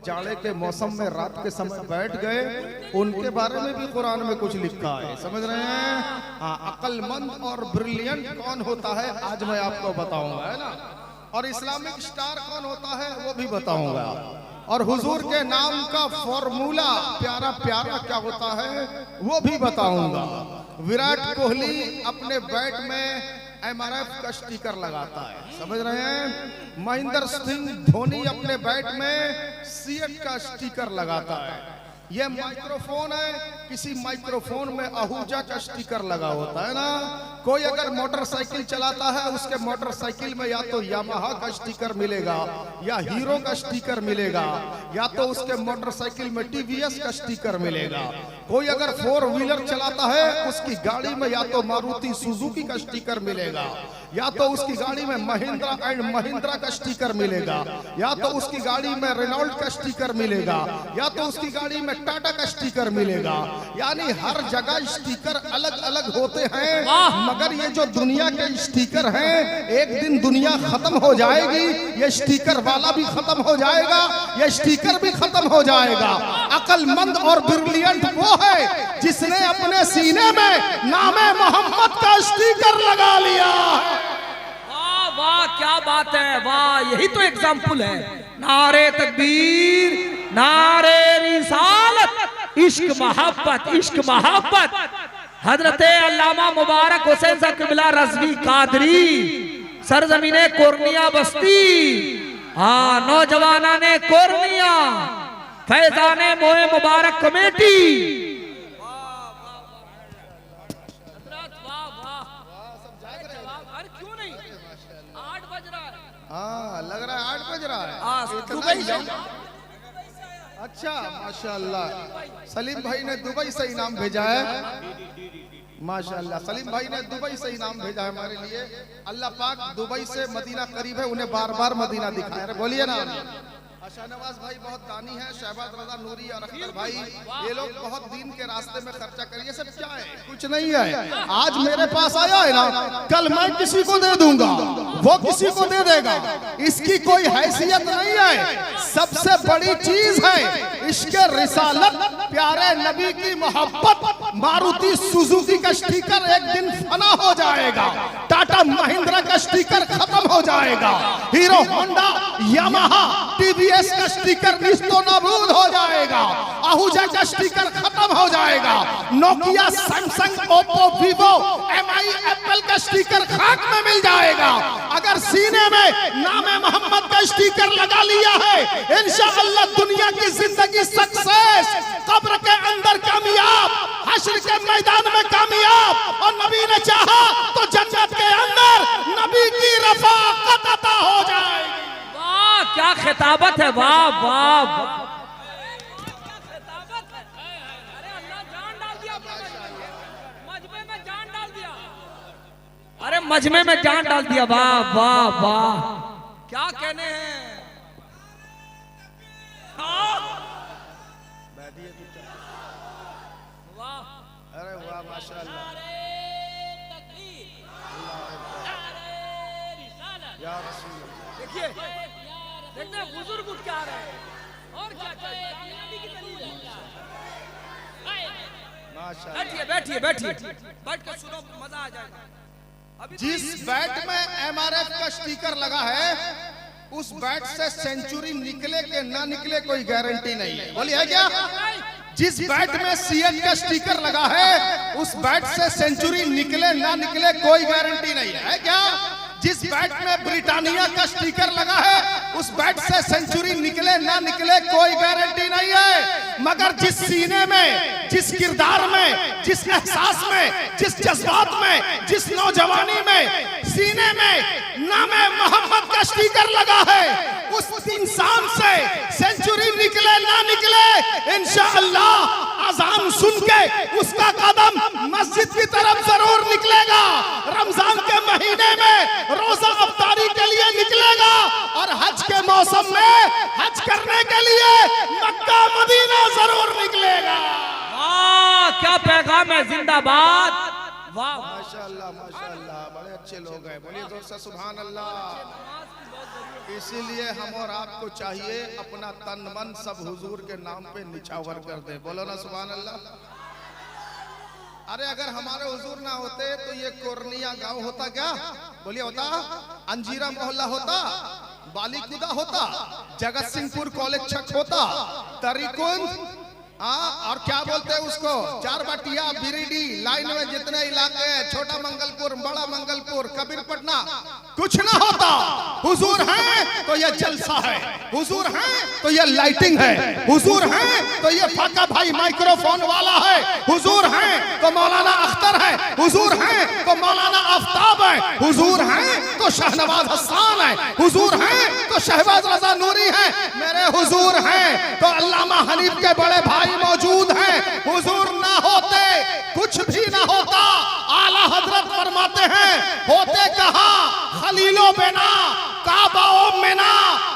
जाड़े के मौसम में रात के समय बैठ गए, उनके बारे में भी कुरान में कुछ लिखा है, समझ रहे हैं? हाँ, अक्लमंद और ब्रिलियंट कौन होता है आज मैं आपको बताऊंगा, है ना। और इस्लामिक स्टार कौन होता है वो भी बताऊंगा, और हुजूर के नाम का फॉर्मूला प्यारा प्यारा क्या होता है वो भी बताऊंगा। विराट कोहली अपने बैट में MRF का स्टिकर लगाता है, समझ रहे हैं? महेंद्र सिंह धोनी अपने बैट में सीएट का स्टिकर लगाता है। ये माइक्रोफोन है, किसी माइक्रोफोन में आहूजा का स्टिकर लगा होता है ना। कोई अगर मोटरसाइकिल चलाता है उसके मोटरसाइकिल में या तो यामाहा का स्टिकर मिलेगा या हीरो का स्टिकर मिलेगा, या तो उसके मोटरसाइकिल में TVS का स्टिकर मिलेगा। कोई अगर 4 व्हीलर चलाता है उसकी गाड़ी में या तो मारुति सुजुकी का स्टिकर मिलेगा, या तो उसकी गाड़ी में महिंद्रा एंड महिंद्रा का स्टिकर मिलेगा, या तो उसकी गाड़ी में रेनॉल्ट का स्टिकर मिलेगा, या तो उसकी गाड़ी में टाटा का स्टिकर मिलेगा। यानी हर जगह स्टिकर अलग अलग होते हैं, मगर ये जो दुनिया के स्टिकर हैं एक दिन दुनिया खत्म हो जाएगी, ये स्टिकर वाला भी खत्म हो जाएगा, ये स्टिकर भी खत्म हो जाएगा। अक्लमंद और ब्रिलियंट वो है जिसने अपने सीने में नामे मोहम्मद का स्टिकर लगा लिया। वाह वाह क्या बात है, वाह, यही तो एग्जाम्पल है। नारे तकबीर, नारे रिसालत, इश्क मोहब्बत, इश्क मोहब्बत। हजरते अल्लामा मुबारक हुसैन साहब क़िबला रज़वी कादरी, सरजमीने कोरनिया बस्ती, हाँ, नौजवाना ने कोरनिया, फैजाने मोए मुबारक कमेटी। क्यों नहीं 8 बज रहा है? हाँ, लग रहा है 8 बज रहा है। अच्छा, माशाअल्लाह, सलीम भाई ने दुबई से इनाम भेजा है। माशाअल्लाह, सलीम भाई ने दुबई से इनाम भेजा है हमारे लिए। अल्लाह पाक दुबई से मदीना करीब है, उन्हें बार बार मदीना दिखाया। बोलिए ना। शाहनवाज भाई बहुत दानी है, शहबाज रजा नूरी और अख्तर भाई, ये लोग बहुत दीन के रास्ते में खर्चा करिए। सब क्या है? कुछ नहीं है। आज मेरे पास आया है ना, कल मैं किसी को दे दूंगा, वो किसी को दे देगा, इसकी कोई हैसियत नहीं है। सबसे बड़ी चीज है इसके रिसालत, प्यारे नबी की मोहब्बत। मारुति सुजुकी का स्टिकर एक दिन फना हो जाएगा, टाटा महिंद्रा का स्टिकर खत्म हो जाएगा, हीरो होंडा यामाहा TVS का स्टिकर निस्तो नाबूद हो जाएगा, आहूजा का स्टिकर खत्म हो जाएगा, Nokia Samsung Oppo Vivo MI Apple का स्टिकर खाक में मिल जाएगा। अगर सीने में नामे मोहम्मद का स्टिकर लगा लिया है, इंशाअल्लाह दुनिया की जिंदगी सक्सेस, कब्र के अंदर कामयाब, हश्र के मैदान में कामयाब, और नबी ने चाहा तो जन्नत के अंदर नबी की रफाकत अता हो जाएगी। वाह क्या खिताबत है, वाह वाह, अरे अल्लाह जान डाल दिया, मजमे में जान डाल दिया, अरे मजमे में जान डाल दिया। वाह वाह वाह, क्या कहने हैं। वाह, अरे वाह, माशाअल्लाह, या रसूल। देखिए देखते हैं बुजुर्ग उठ के आ रहे हैं, और क्या चाहिए। बैठिए बैठिए बैठिए, बैठ के सुनो, मजा आ जाएगा। जिस बैट में MRF का स्टिकर लगा है उस बैट से सेंचुरी निकले के ना निकले कोई गारंटी नहीं है। बोलिए है क्या? जिस बैट में सीएट का स्टिकर लगा है उस बैट से सेंचुरी निकले ना निकले कोई गारंटी नहीं है क्या? जिस बैट में ब्रिटानिया का स्टिकर लगा है उस बैट से सेंचुरी निकले ना निकले कोई गारंटी नहीं है। मगर जिस सीने में, जिस किरदार में, जिस एहसास में, जिस जज्बात में, जिस नौजवानी में सीने में नामे मोहम्मद का स्टिकर लगा है, उस इंसान से सेंचुरी निकले ना निकले, इंशाअल्लाह अज़ान सुन के उसका कदम मस्जिद की तरफ जरूर निकलेगा। रमजान के महीने में रोजा अफ्तारी के लिए निकलेगा, और हज के मौसम में हज करने के लिए मक्का मदीना जरूर निकलेगा। क्या पैगाम है, जिंदाबाद वाह माशाअल्लाह माशाअल्लाह, बड़े अच्छे लोग हैं, बोलिए जोर से सुभान अल्लाह। इसीलिए हम और आपको चाहिए अपना तन मन सब हुजूर के नाम पे निछावर कर दे, बोलो ना सुभान अल्लाह। अरे अगर हमारे हुजूर ना होते तो ये कोरनिया गांव होता क्या? बोलिए होता? अंजीरा मोहल्ला होता? बालीकुदा होता? जगत सिंहपुर कॉलेज छक होता? तरीकुंद और क्या बोलते हैं उसको, चार बाटिया, बिरिडी लाइन में जितने इलाके हैं, छोटा मंगलपुर, बड़ा मंगलपुर, कबीरपटना, कुछ ना होता। हुजूर हैं तो ये जलसा है, हुजूर हैं तो ये लाइटिंग है, हुजूर हैं तो ये फाका भाई माइक्रोफोन वाला है, हुजूर हैं तो मौलाना अख्तर है, हुजूर हैं तो मौलाना आफ्ताब है, हुजूर हैं तो शहनवाज हसन है, हुजूर हैं तो शहबाज रजा नूरी है, मेरे हुजूर हैं तो अल्लामा हनीफ के बड़े भाई मौजूद हैं। हुजूर ना होते कुछ भी ना होता। आला हजरत फरमाते हैं, होते कहां खलीलो बेना, काबाओ मेना,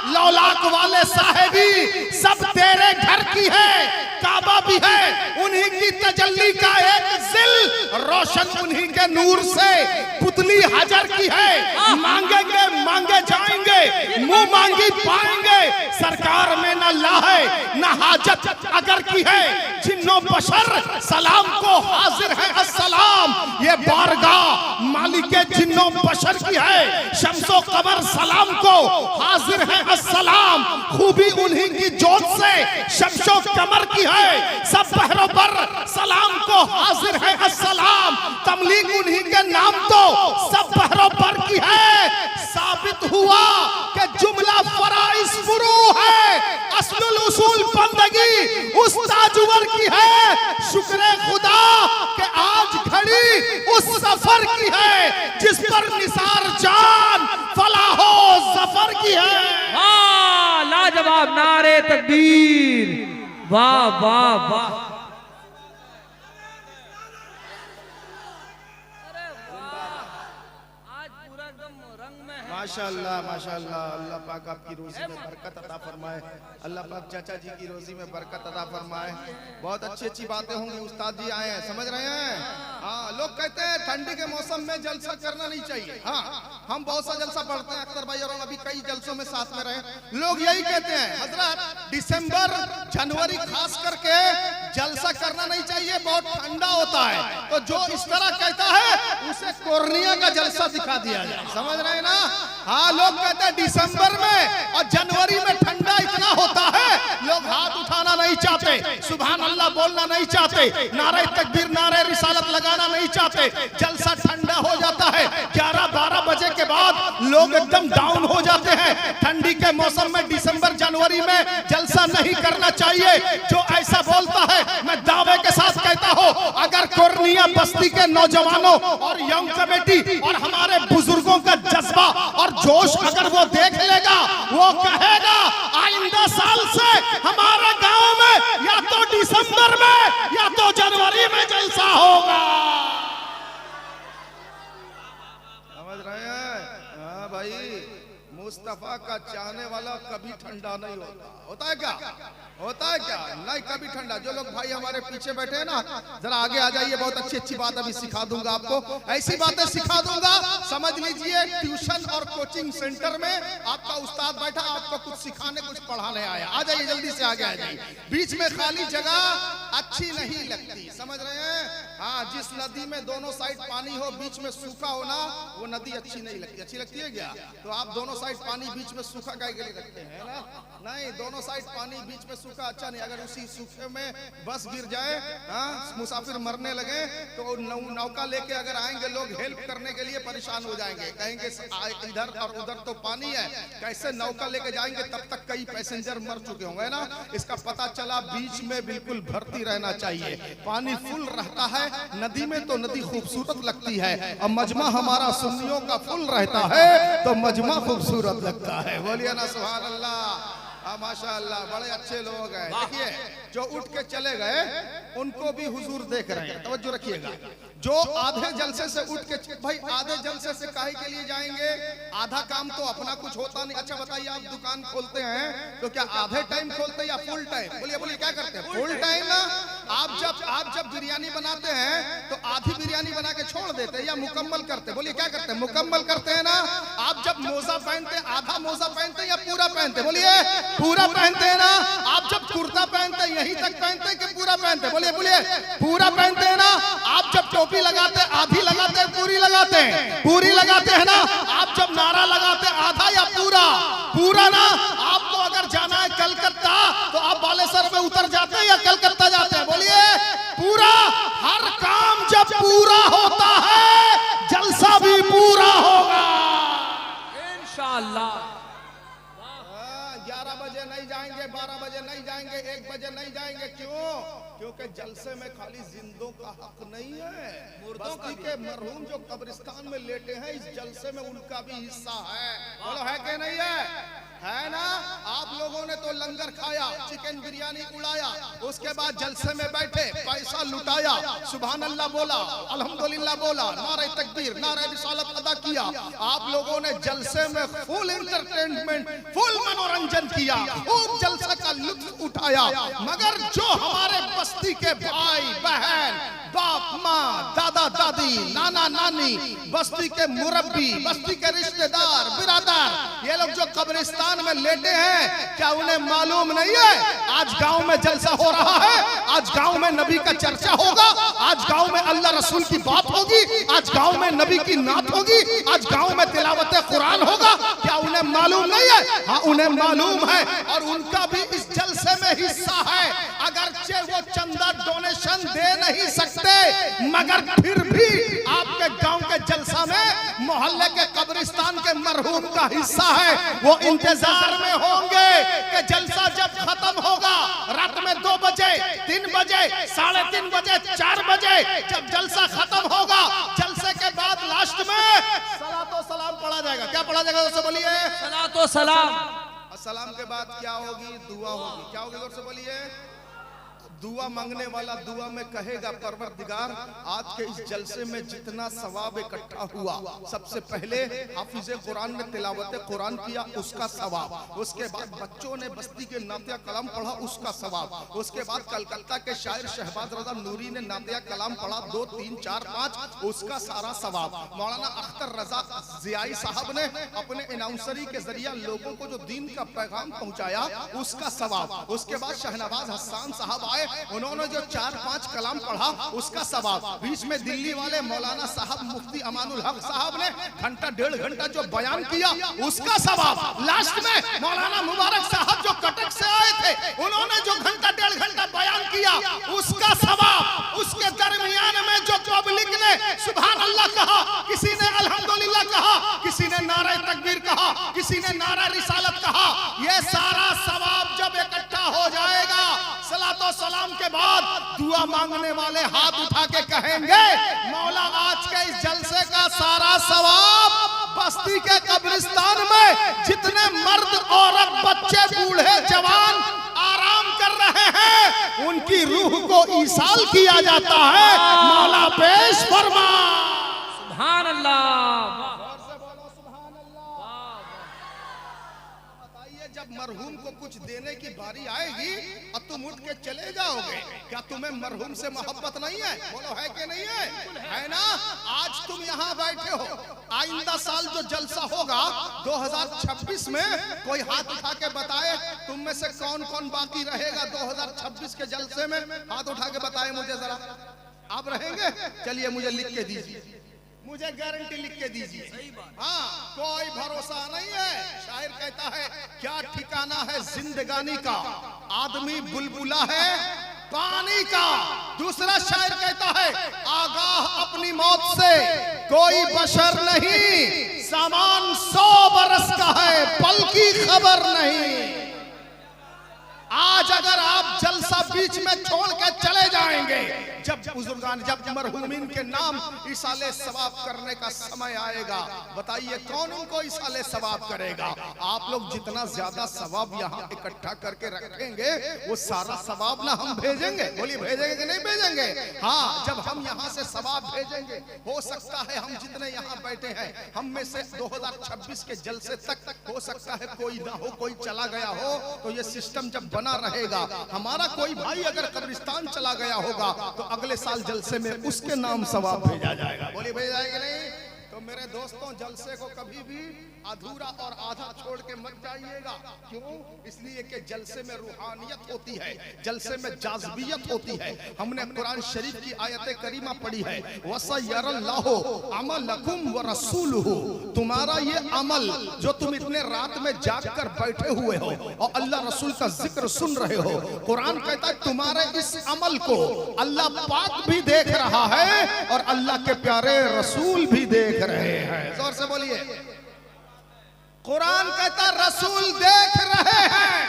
लौलाक वाले साहेबी सब तेरे घर की है, काबा भी है उन्हीं की तजल्ली का एक जिल, रोशन उन्हीं के नूर से पुतली हजर की है। मांगेंगे मांगे जाएंगे, मुंह मांगी पाएंगे, सरकार में न लाहे न हाजत अगर की है, जिन्नो बशर सलाम को हाजिर है अस्सलाम, ये बारगाह मालिके जिन्नो बशर की है, शम्सो कमर सलाम को हाजिर है अस्सलाम, खूबी उन्हीं की जोत से शम्सो कमर की है, सब पहरों पर सलाम को हाजिर है अस्सलाम, तमलीग उन्हीं के नाम तो सब पहरों पर की है। साबित हुआ कि जुमला फराइज फुरू है, असलुल उसूल बंदगी उस ताजवर की है, शुक्र खुदा कि आज घड़ी उस सफर की है, जिस पर निसार जान फलाहो जफर की है। वाह लाजवाब, नारे तकबीर, वाह वाह वाह। माशाअल्लाह माशाअल्लाह, अल्लाह पाक आपकी रोजी में बरकत अता फरमाए, अल्लाह पाक चाचा जी की रोजी में बरकत अता फरमाए। बहुत अच्छी अच्छी बातें होंगी, उस्ताद जी आए हैं, समझ रहे हैं। हाँ, लोग कहते हैं ठंडी के मौसम में जलसा करना नहीं चाहिए। हाँ, हम बहुत सा जलसा पढ़ते हैं, अख्तर भाई और अभी कई जलसों में साथ में रहे, लोग यही कहते हैं हजरत दिसंबर जनवरी खास करके जलसा करना नहीं चाहिए, बहुत ठंडा होता है। तो जो इस तरह कहता है उसे कोर्निया का जलसा दिखा दिया जाए, समझ रहे हैं ना। हाँ, लोग कहते हैं दिसंबर में और जनवरी में ठंडा इतना होता है, लोग हाथ उठाना नहीं चाहते, सुभान अल्लाह बोलना नहीं चाहते, नारे तकबीर नारे रिसालत लगाना नहीं चाहते, जलसा ठंडा हो जाता है। 11-12 बजे के बाद लोग एकदम डाउन हो जाते हैं। ठंडी के मौसम में दिसंबर जनवरी में जलसा नहीं करना चाहिए। जो ऐसा बोलता है, मैं दावे के साथ कहता हूँ, अगर कोर्निया बस्ती के नौजवानों और यंग कमेटी और हमारे बुजुर्गों का जज्बा और जोश अगर वो देख लेगा, वो कहेगा आइंदा साल से हमारे गांव में या तो दिसंबर में या तो जनवरी में जलसा होगा। समझ रहे हैं? हाँ भाई, मुस्तफा का चाहने वाला कभी ठंडा नहीं होता। होता है क्या? होता है क्या? नहीं कभी ठंडा। जो लोग भाई हमारे पीछे बैठे हैं ना, जरा आगे आ जाइए, बहुत अच्छी अच्छी बात अभी सिखा दूंगा आपको, ऐसी बातें सिखा दूंगा, समझ लीजिए। ट्यूशन और कोचिंग सेंटर में आपका उस्ताद बैठा, आपको कुछ सिखाने कुछ पढ़ाने आया। आ जाइए, जल्दी से आगे आ जाइए। बीच में खाली जगह अच्छी नहीं लगती, समझ रहे हैं? हाँ, जिस नदी में दोनों साइड पानी हो, बीच में सूखा होना, वो नदी अच्छी नहीं लगती। अच्छी लगती है क्या? तो आप दोनों साइड पानी, बीच में सूखा गाय के लिए रखते हैं ना? नहीं, दोनों साइड पानी, बीच में सूखा अच्छा नहीं। अगर उसी सूखे में बस गिर जाए, हाँ, मुसाफिर मरने लगे, तो नौका लेके अगर आएंगे लोग हेल्प करने के लिए, परेशान हो जाएंगे, कहेंगे इधर और उधर तो पानी है, कैसे नौका लेके जाएंगे? तब तक कई पैसेंजर मर चुके होंगे ना। इसका पता चला बीच में बिल्कुल भरती रहना चाहिए, पानी फुल रहता है। नदी में तो नदी खूबसूरत लगती है, और मजमा हमारा सुन्नियों का फुल रहता है तो मजमा खूबसूरत लगता है। बोलिए ना सुभान अल्लाह। माशाअल्लाह, बड़े अच्छे लोग हैं। देखिए, जो उठ के चले गए उनको भी हुजूर देख रहे हैं, तवज्जो रखिएगा। जो आधे जलसे से उठ के, भाई आधे जलसे से काहे के लिए जाएंगे? आधा काम तो अपना कुछ होता नहीं। अच्छा बताइए, आप दुकान खोलते हैं तो क्या आधे टाइम खोलते हैं या फुल टाइम? बोलिए बोलिए, क्या करते हैं? फुल टाइम ना। आप आप जब बिरयानी बनाते हैं तो आधी बिरयानी बना के छोड़ देते हैं या मुकम्मल करते हैं? बोलिए क्या करते हैं? मुकम्मल करते हैं ना। आप जब मोजा पहनते हैं आधा मोजा पहनते हैं या पूरा पहनते हैं? बोलिए पूरा पहनते हैं ना। आप जब कुर्ता पहनते हैं यहीं तक पहनते हैं कि पूरा पहनते हैं? बोलिए बोलिए पूरा पहनते हैं ना। आप जब टोपी लगाते हैं आधी लगाते हैं पूरी लगाते हैं? पूरी लगाते हैं ना। आप जब नारा लगाते हैं आधा या पूरा? पूरा ना। आपको अगर जाना है कलकत्ता तो आप बालेसर में उतर जाते हैं या कलकत्ता जाते हैं? बोलिए पूरा। हर काम जब पूरा होता है जलसा भी पूरा होगा इंशाअल्लाह। 11 बजे नहीं जाएंगे, 12 बजे नहीं जाएंगे, 1 बजे नहीं जाएंगे। क्यों? क्योंकि जलसे में खाली जिंदों का हक नहीं है, बस्ती के मरहूम जो कब्रिस्तान में लेटे हैं इस जलसे में उनका भी हिस्सा है। बोलो है कि नहीं है ना। आप लोगों ने तो लंगर खाया, चिकन बिरयानी उड़ाया, उसके बाद जलसे में बैठे पैसा लुटाया, सुभान अल्लाह बोला, अल्हम्दुलिल्लाह बोला, नारे तकबीर, नारे रिसालत अदा किया। आप लोगों ने जलसे में फुल एंटरटेनमेंट, फुल मनोरंजन किया, खूब जलसे का लुत्फ उठाया। मगर जो हमारे बस्ती के भाई बहन, बाप माँ, दादा दादी, नाना नानी, बस्ती के मुरब्बी, बस्ती के रिश्तेदार, बिरादर, ये लोग जो कब्रिस्तान में लेटे हैं, क्या उन्हें मालूम नहीं है आज गांव में जलसा हो रहा है, आज गांव में नबी का चर्चा होगा, आज गांव में अल्लाह रसूल की बात होगी, आज गांव में नबी की नात होगी, आज गांव में तिलावत कुरान होगा? क्या उन्हें मालूम नहीं है? हाँ उन्हें मालूम है और उनका भी इस जलसे में हिस्सा है। अगरचे वो चंदा डोनेशन दे नहीं सकते मगर फिर भी आपके गांव के जलसा में मोहल्ले के कब्रिस्तान के मरहूम का हिस्सा है। वो इंतजार में होंगे कि जलसा जब खत्म होगा, रात में 2 बजे, 3 बजे, 3:30 बजे, 4 बजे जब जलसा खत्म होगा, जलसे के बाद लास्ट में सलातो सलाम पढ़ा जाएगा। क्या पढ़ा जाएगा दोस्तों? बोलिए सलातो सलाम। सलाम के बाद क्या होगी? दुआ होगी। क्या होगी दोस्तों? बोलिए दुआ मांगने वाला दुआ में कहेगा, परवरदिगार आज के इस जलसे में जितना सवाब इकट्ठा हुआ, सबसे पहले हाफिज़े कुरान ने तिलावत कुरान किया उसका सवाब, उसके बाद बच्चों ने बस्ती के नातिया कलाम पढ़ा उसका सवाब, उसके बाद कलकत्ता के शायर शहबाज रजा नूरी ने नातिया कलाम पढ़ा 2, 3, 4, 5 उसका सारा सवाब, मौलाना अख्तर रजा जियाई साहब ने अपने अनाउंसरी के जरिए लोगों को जो दीन का पैगाम पहुंचाया उसका सवाब, उसके बाद शहनवाज हसन साहब आए, उन्होंने जो 4-5 कलाम पढ़ा उसका सवाब, बीच में दिल्ली वाले मौलाना साहब मुफ्ती अमानुल हक साहब ने घंटा 1.5 घंटा जो बयान किया उसका सवाब, लास्ट में मौलाना मुबारक साहब जो कटक से आए थे उन्होंने जो घंटा 1.5 घंटा बयान किया उसका सवाब, उसके दरमियान में जो पब्लिक ने सुभान अल्लाह कहा, किसी ने अल्हम्दुलिल्लाह कहा, किसी ने नारे तकबीर कहा, किसी ने नारा रिसालत कहा, ये सारा सवाब जब इकट्ठा हो जाएगा सलातो सलाम के बाद दुआ मांगने वाले हाथ उठा के कहेंगे मौला आज के इस जलसे का सारा सवाब बस्ती के कब्रिस्तान में जितने मर्द औरत बच्चे बूढ़े जवान आराम कर रहे हैं उनकी रूह को ईसाल किया जाता है। मौला पेश फरमा। सुभान अल्लाह। जब मरहूम को कुछ देने की बारी आएगी अब तुम उठ के चले जाओगे, क्या तुम्हें मरहूम से मोहब्बत नहीं है? बोलो है कि नहीं है ना? आज तुम यहाँ बैठे हो, आइंदा साल जो जलसा होगा 2026 में कोई हाथ उठा के बताए तुम में से कौन कौन बाकी रहेगा 2026 के जलसे में? हाथ उठा के बताए मुझे जरा। आप रहेंगे? चलिए मुझे लिख के दीजिए, मुझे गारंटी लिख के दीजिए। हाँ कोई भरोसा नहीं है। शायर कहता है क्या ठिकाना है जिंदगानी का, आदमी बुलबुला है पानी का। दूसरा शायर कहता है आगाह अपनी मौत से कोई बशर नहीं, सामान 100 बरस का है पल की खबर नहीं। आज अगर आप जलसा बीच में छोड़ के चले जाएंगे, जब बुजुर्गान जब मरहूमीन के नाम इसाले सवाब करने का समय आएगा, बताइए कौन उनको इसाले सवाब करेगा? आप लोग जितना ज्यादा सवाब यहाँ इकट्ठा करके रखेंगे वो सारा सवाब ना हम भेजेंगे। बोलिए भेजेंगे कि नहीं भेजेंगे? हाँ जब हम यहाँ से सवाब भेजेंगे हो सकता है हम जितने यहाँ बैठे हैं हम में से 2026 के जलसे तक हो सकता है कोई ना हो, कोई चला गया हो, तो ये सिस्टम जब बना रहेगा हमारा कोई भाई अगर कब्रिस्तान चला गया होगा तो अगले साल जलसे में उसके नाम सवाब भेजा जाएगा। बोलिए भेजा जाएगा नहीं? तो मेरे दोस्तों, जलसे को कभी भी अधूरा और आधा छोड़ के मत जाइएगा। क्यों? इसलिए कि जलसे में रूहानियत होती है, जलसे में जाज़बियत होती है। हमने कुरान शरीफ की आयत करीमा पढ़ी है, वसयरल्लाहु अमलकुम व रसूलुहु, तुम्हारा ये अमल जो तुम इतने रात में जाग कर बैठे हुए हो और अल्लाह रसूल का जिक्र सुन रहे हो, कुरान कहता है तुम्हारे इस अमल को अल्लाह पाक भी देख रहा है और अल्लाह के प्यारे रसूल भी देख रहे हैं। जोर से बोलिए। कुरान कहता रसूल देख रहे हैं।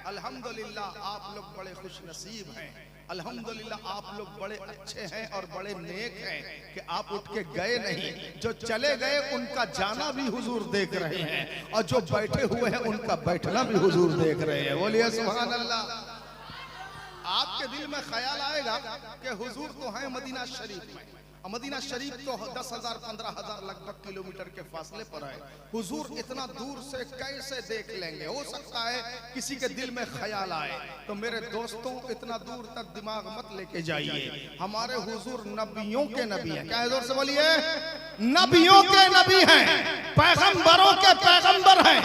अल्हम्दुलिल्लाह आप लोग बड़े खुश नसीब हैं, अल्हम्दुलिल्लाह आप लोग बड़े अच्छे हैं और बड़े नेक हैं कि आप उठ के गए नहीं। जो चले गए उनका जाना भी हुजूर देख रहे हैं और जो बैठे हुए हैं उनका बैठना भी हुजूर देख रहे हैं। बोलिए सुभान अल्लाह। आपके दिल में ख्याल आएगा कि हुजूर तो हैं मदीना शरीफ में, मदीना शरीफ तो 10,000 15,000 लगभग किलोमीटर के फासले पर है। हुजूर इतना दूर से कैसे देख लेंगे? हो सकता है किसी के दिल में ख्याल आए। तो मेरे दोस्तों, इतना दूर तक दिमाग मत लेके जाइए। हमारे हुजूर नबियों के नबी हैं। क्या जोर से बोलिए? नबियों के नबी हैं, पैगंबरों के पैगंबर हैं,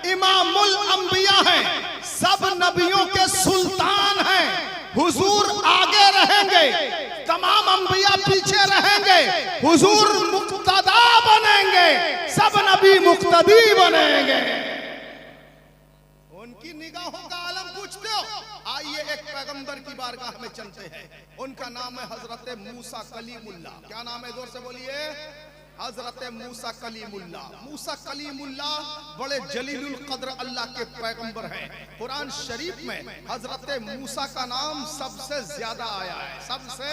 इमामुल अंबिया हैं, सब नबियों के सुल्तान हैं। हुजूर आगे रहेंगे, तमाम अंबिया पीछे रहेंगे, हुजूर मुक्तदा बनेंगे, सब नबी मुक्तदी बनेंगे। उनकी निगाहों का आलम पूछते हो? आइए एक पैगंबर की बारगाह में चलते हैं। उनका नाम है हजरत मूसा कलीमुल्लाह। क्या नाम है? जोर से बोलिए। हजरत मूसा कलीमुल्लाह। मूसा कलीमुल्लाह बड़े जलीलुल कद्र अल्लाह के पैगंबर हैं। कुरान शरीफ में हजरत मूसा का नाम सबसे ज्यादा आया है, सबसे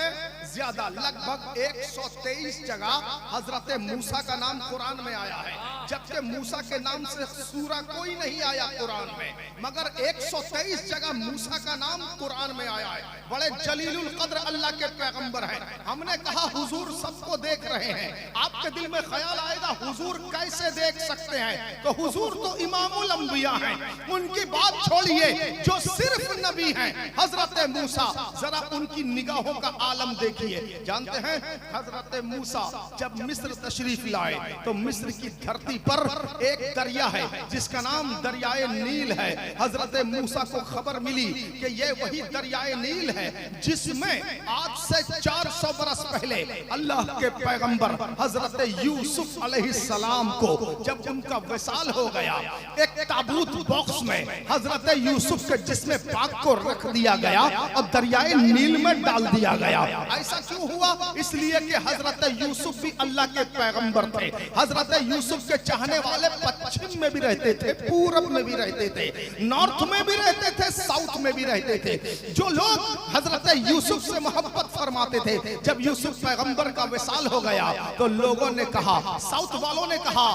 ज्यादा, लगभग 123 जगह हजरत मूसा का नाम कुरान में आया है। जबकि मूसा के नाम से सूरा कोई नहीं आया कुरान में, मगर 123 जगह मूसा का नाम कुरान में आया है। बड़े जलीलुल कद्र अल्लाह के पैगंबर हैं। हमने कहा हुजूर सबको देख रहे हैं। आपके दिल में ख्याल आएगा हुजूर कैसे देख सकते हैं? तो हुजूर तो इमामुल अंबिया हैं। उनकी बात छोड़िए, जो सिर्फ नबी हैं, हजरत मूसा, जरा उनकी निगाहों का आलम देखिए। जानते हैं हजरत मूसा जब मिस्र तशरीफ लाए तो मिस्र की धरती पर एक दरिया है जिसका नाम दरियाए नील है। हजरत मूसा को खबर मिली कि ये वही दरियाए नील है जिसमें आज से 400 बरस पहले अल्लाह के पैगंबर हजरत यूसुफ अलैहिस्सलाम को जब उनका विसाल हो गया, एक ताबूत बॉक्स में हजरत यूसुफ के जिस्म पाक को रख दिया गया और दरियाए नील में डाल दिया गया। ऐसा क्यों हुआ? इसलिए कि हजरत यूसुफ भी अल्लाह के पैगंबर थे। हजरत यूसुफ के चाहने वाले पश्चिम में भी रहते थे, पूरब में भी रहते थे, नॉर्थ में भी रहते थे, साउथ में भी रहते थे। जो लोग हजरत यूसुफ से मोहब्बत फरमाते थे, जब यूसुफ पैगंबर का विसाल हो गया तो लोगों ने कहा, साउथ वालों ने कहा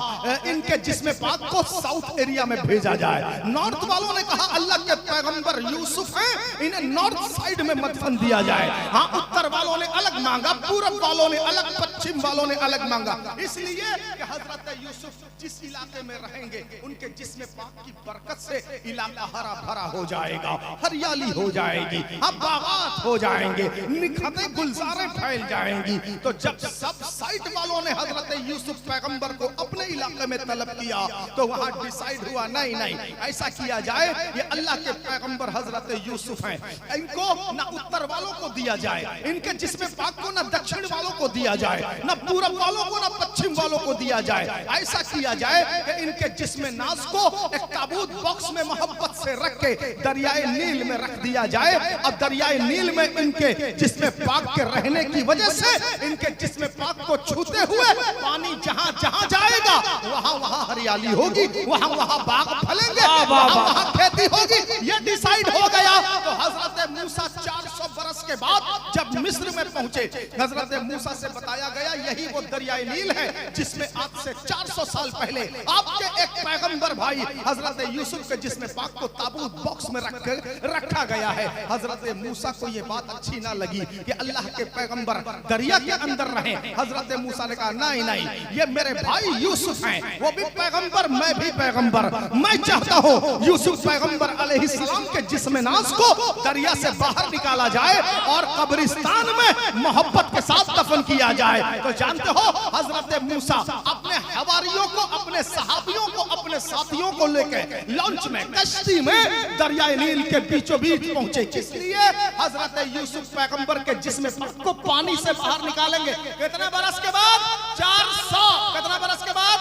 इनके जिस्म पाक को साउथ एरिया में भेजा जाए। नॉर्थ वालों ने कहा अल्लाह के पैगंबर यूसुफ हैं, इन्हें नॉर्थ साइड में मदफन दिया जाए। हाँ, उत्तर वालों ने अलग मांगा, पूरब वालों ने अलग, पश्चिम वालों ने अलग मांगा। इसलिए कि हजरत यूसुफ जिस इलाके में रहेंगे उनके जिस्म पाक की बरकत से इलाका हरा भरा हो जाएगा, हरियाली हो जाएगी, अब बागात हो जाएंगे, निखते गुलजारें फैल जाएंगी। तो जब सब साइड वालों ने हजरत यूसुफ पैगंबर को अपने इलाके में तलब किया तो वहां डिसाइड हुआ नहीं नहीं, ऐसा किया जाए, ये अल्लाह के पैगंबर हजरत यूसुफ हैं, इनको ना उत्तर वालों को दिया जाए, इनके जिस्म पाक को ना दक्षिण वालों को दिया जाए, ना पूरब वालों को ना पश्चिम वालों को दिया जाए। ऐसा किया जाए कि इनके जिस्म नाज को एक ताबूत बॉक्स में मोहब्बत से रख के दरियाए नील में रख दिया जाए। अब दरियाए नील में इनके जिस्म पाक के रहने की वजह से इनके जिस्म पाक को छूते हुए पानी जहां जहां जाएगा वहां वहां हरियाली होगी, वहां वहां बाग फलेंगे, वहां वहां खेती होगी। ये डिसाइड हो गया। तो हजरत मूसा 400 बरस के बाद जब मिस्र में पहुंचे, हजरत मूसा से बताया गया यही वो वो दरियाए नील है जिसमें आज से 400 साल पहले आपके एक पैगंबर भाई हजरत यूसुफ के जिसमें पाक को ताबूत बॉक्स में रखा गया है। हजरत मूसा को ये बात अच्छी ना लगी कि अल्लाह के पैगंबर दरिया के अंदर रहे। हजरत मूसा ने कहा नहीं नहीं, ये मेरे भाई यूसुफ हैं, वो भी पैगंबर मैं भी पैगंबर, मैं चाहता हूँ यूसुफ पैगंबर अलैहिस्सलाम के जिस्म नाज को दरिया से बाहर निकाला जाए और कब्रिस्तान में मोहब्बत के साथ दफन किया जाए। तो जानते हो हजरत मूसा अपने हवारियों को, अपने सहाबियों को, अपने साथियों को लेकर लॉन्च में, कश्ती में दरियाए नील के बीचों बीच पहुंचे। किस लिए? हजरत यूसुफ पैगंबर के जिस्म को पानी से बाहर निकालेंगे। कितने बरस के बाद? 400। कितने बरस के बाद?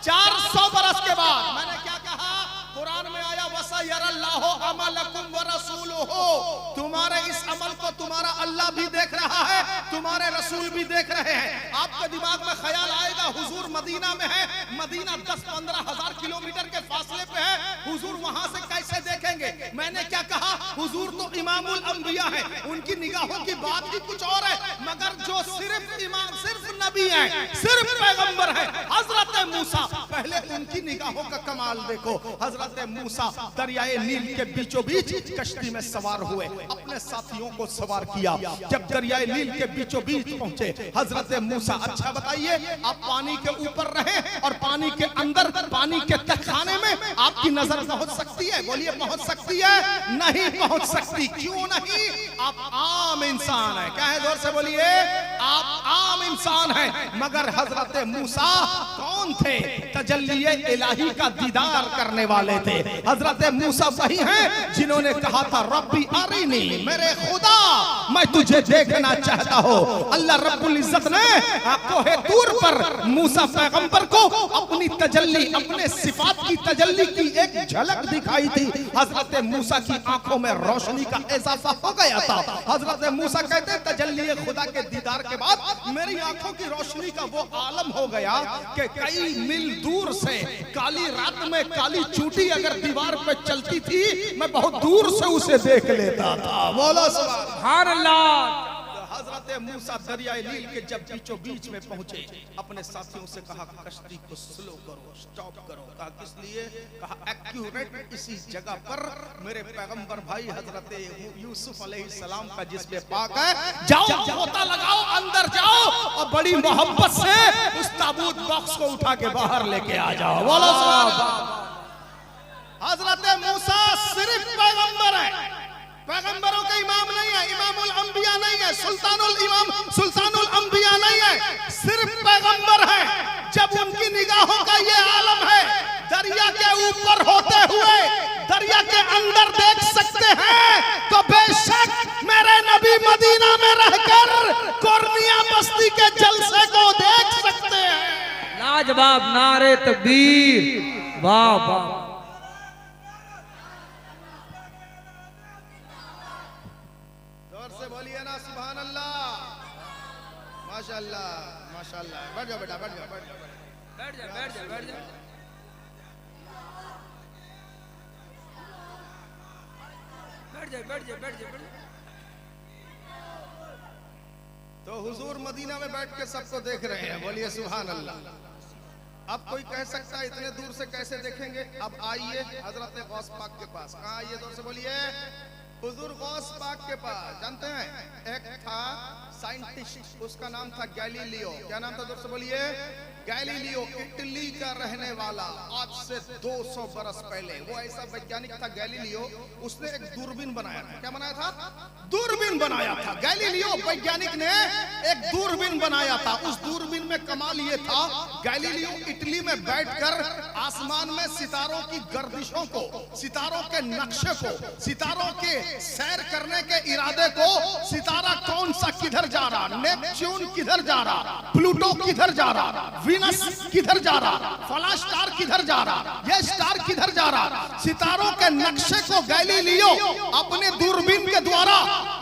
400 बरस के बाद। मैंने क्या कहा? कुरान में आया वसयरल्लाहु अमलकुम व रसूलुहु, तुम्हारे इस अमल को तुम्हारा अल्लाह भी देख रहा है, तुम्हारे रसूल भी देख रहे हैं। आपके दिमाग में ख्याल आएगा हुजूर मदीना में है, मदीना 10-15 हजार किलोमीटर के फासले पे है, हुजूर वहां से कैसे देखेंगे? मैंने क्या कहा? हुजूर तो इमामुल अंबिया है, उनकी निगाहों की बात ही कुछ और है, मगर जो सिर्फ इमाम, सिर्फ नबी है, सिर्फ पैगंबर है, हजरत मूसा, पहले उनकी निगाहों का कमाल देखो। हजरत मूसा दरियाए नील के बीचों बीच कश्ती में सवार हुए, अपने साथियों को सवार किया। जब दरियाए नील के बीचों बीच पहुंचे हजरत मूसा, अच्छा बताइए, आप पानी के ऊपर रहे और पानी के अंदर, पानी के तहखाने में आपकी नजर पहुंच सकती है? बोलिए पहुंच सकती है? नहीं पहुंच सकती। क्यों नहीं? आप आम इंसान है। क्या है? जोर से बोलिए, आप आम इंसान है। मगर हजरत मूसा कौन थे? तजल्ली इलाही का दीदार करने वाले थे। हजरत मूसा वही हैं जिन्होंने कहा था रब्बी अरिनी, मेरे खुदा मैं तुझे देखना चाहता हूँ। अल्लाह रब्बुल इज्जत ने कोहे तूर पर मूसा पैगंबर को अपनी तजल्ली, अपने सिफात की तजल्ली की एक झलक दिखाई थी। हजरत मूसा की आंखों में रोशनी का इजाफा हो गया था। हजरत मूसा कहते हैं तजल्ली खुदा के दीदार के बाद मेरी आंखों की रोशनी का वो आलम हो गया कि कई मील दूर से काली रात में काली चूटी अगर दीवार पे चलती थी, मैं बहुत दूर से उसे देख लेता था। बोलो सुभान अल्लाह। हजरत मूसा दरियाए नील के जब बीचों बीच में पहुंचे, अपने साथियों से कहा कश्ती को स्लो करो, स्टॉप करो। कहा किस लिए? कहा एक्यूरेट इसी जगह पर मेरे पैगंबर भाई हजरत यूसुफ अलैहिस्सलाम का जिस्म पाक है, जाओ गोता लगाओ, अंदर जाओ और बड़ी मोहब्बत से उस ताबूत बॉक्स को उठा के बाहर लेके आ जाओ। बोलो सुभान अल्लाह। हजरत मूसा सिर्फ पैगंबर है, पैगंबरों के इमाम नहीं है, इमामुल अंबिया नहीं है, सुल्तानुल अंबिया नहीं है, सिर्फ पैगंबर है। जब उनकी निगाहों का ये आलम है, दरिया के ऊपर होते हुए दरिया के अंदर देख सकते हैं, तो बेशक मेरे नबी मदीना में रहकर कोर्निया बस्ती के जलसे को देख सकते हैं। लाजवाब नारे तकबीर, वाह वाह। बोलिए ना सुभान अल्लाह, माशाअल्लाह माशाअल्लाह। बैठ जाओ बेटा, बैठ जाओ, बैठ जाओ, बैठ जाओ, बैठ जाओ, बैठ जाओ। बैठ जाओ, बैठ जाओ, बैठ जाओ। तो हुजूर मदीना में बैठ के सबको देख रहे हैं। बोलिए सुभान अल्लाह। अब कोई कह सकता है इतने दूर से कैसे देखेंगे? अब आइए हजरत गौस पाक के पास। कहाँ आइए? जोर से बोलिए, हुजूर गौस पाक के पास। जानते हैं एक था साइंटिस्ट, उसका नाम था गैलीलियो। क्या नाम था? जोर से बोलिए, गैलीलियो। इटली का रहने वाला, आज से 200 बरस पहले वो ऐसा वैज्ञानिक था गैलीलियो, उसने एक दूरबीन बनाया था। क्या बनाया था? दूरबीन बनाया था। गैलीलियो वैज्ञानिक ने एक दूरबीन बनाया था। उस दूरबीन में कमाल ये था, गैलीलियो इटली में बैठकर आसमान में सितारों की गर्दिशों को, सितारों के नक्शे को, सितारों के सैर करने के इरादे को, सितारा कौन सा किधर जा रहा, नेपच्यून किधर जा रहा, प्लूटो किधर जा रहा, वीनस किधर जा रहा, फला स्टार किधर जा रहा, ये स्टार किधर जा रहा, सितारों के नक्शे को गैलीलियो अपने दूरबीन के द्वारा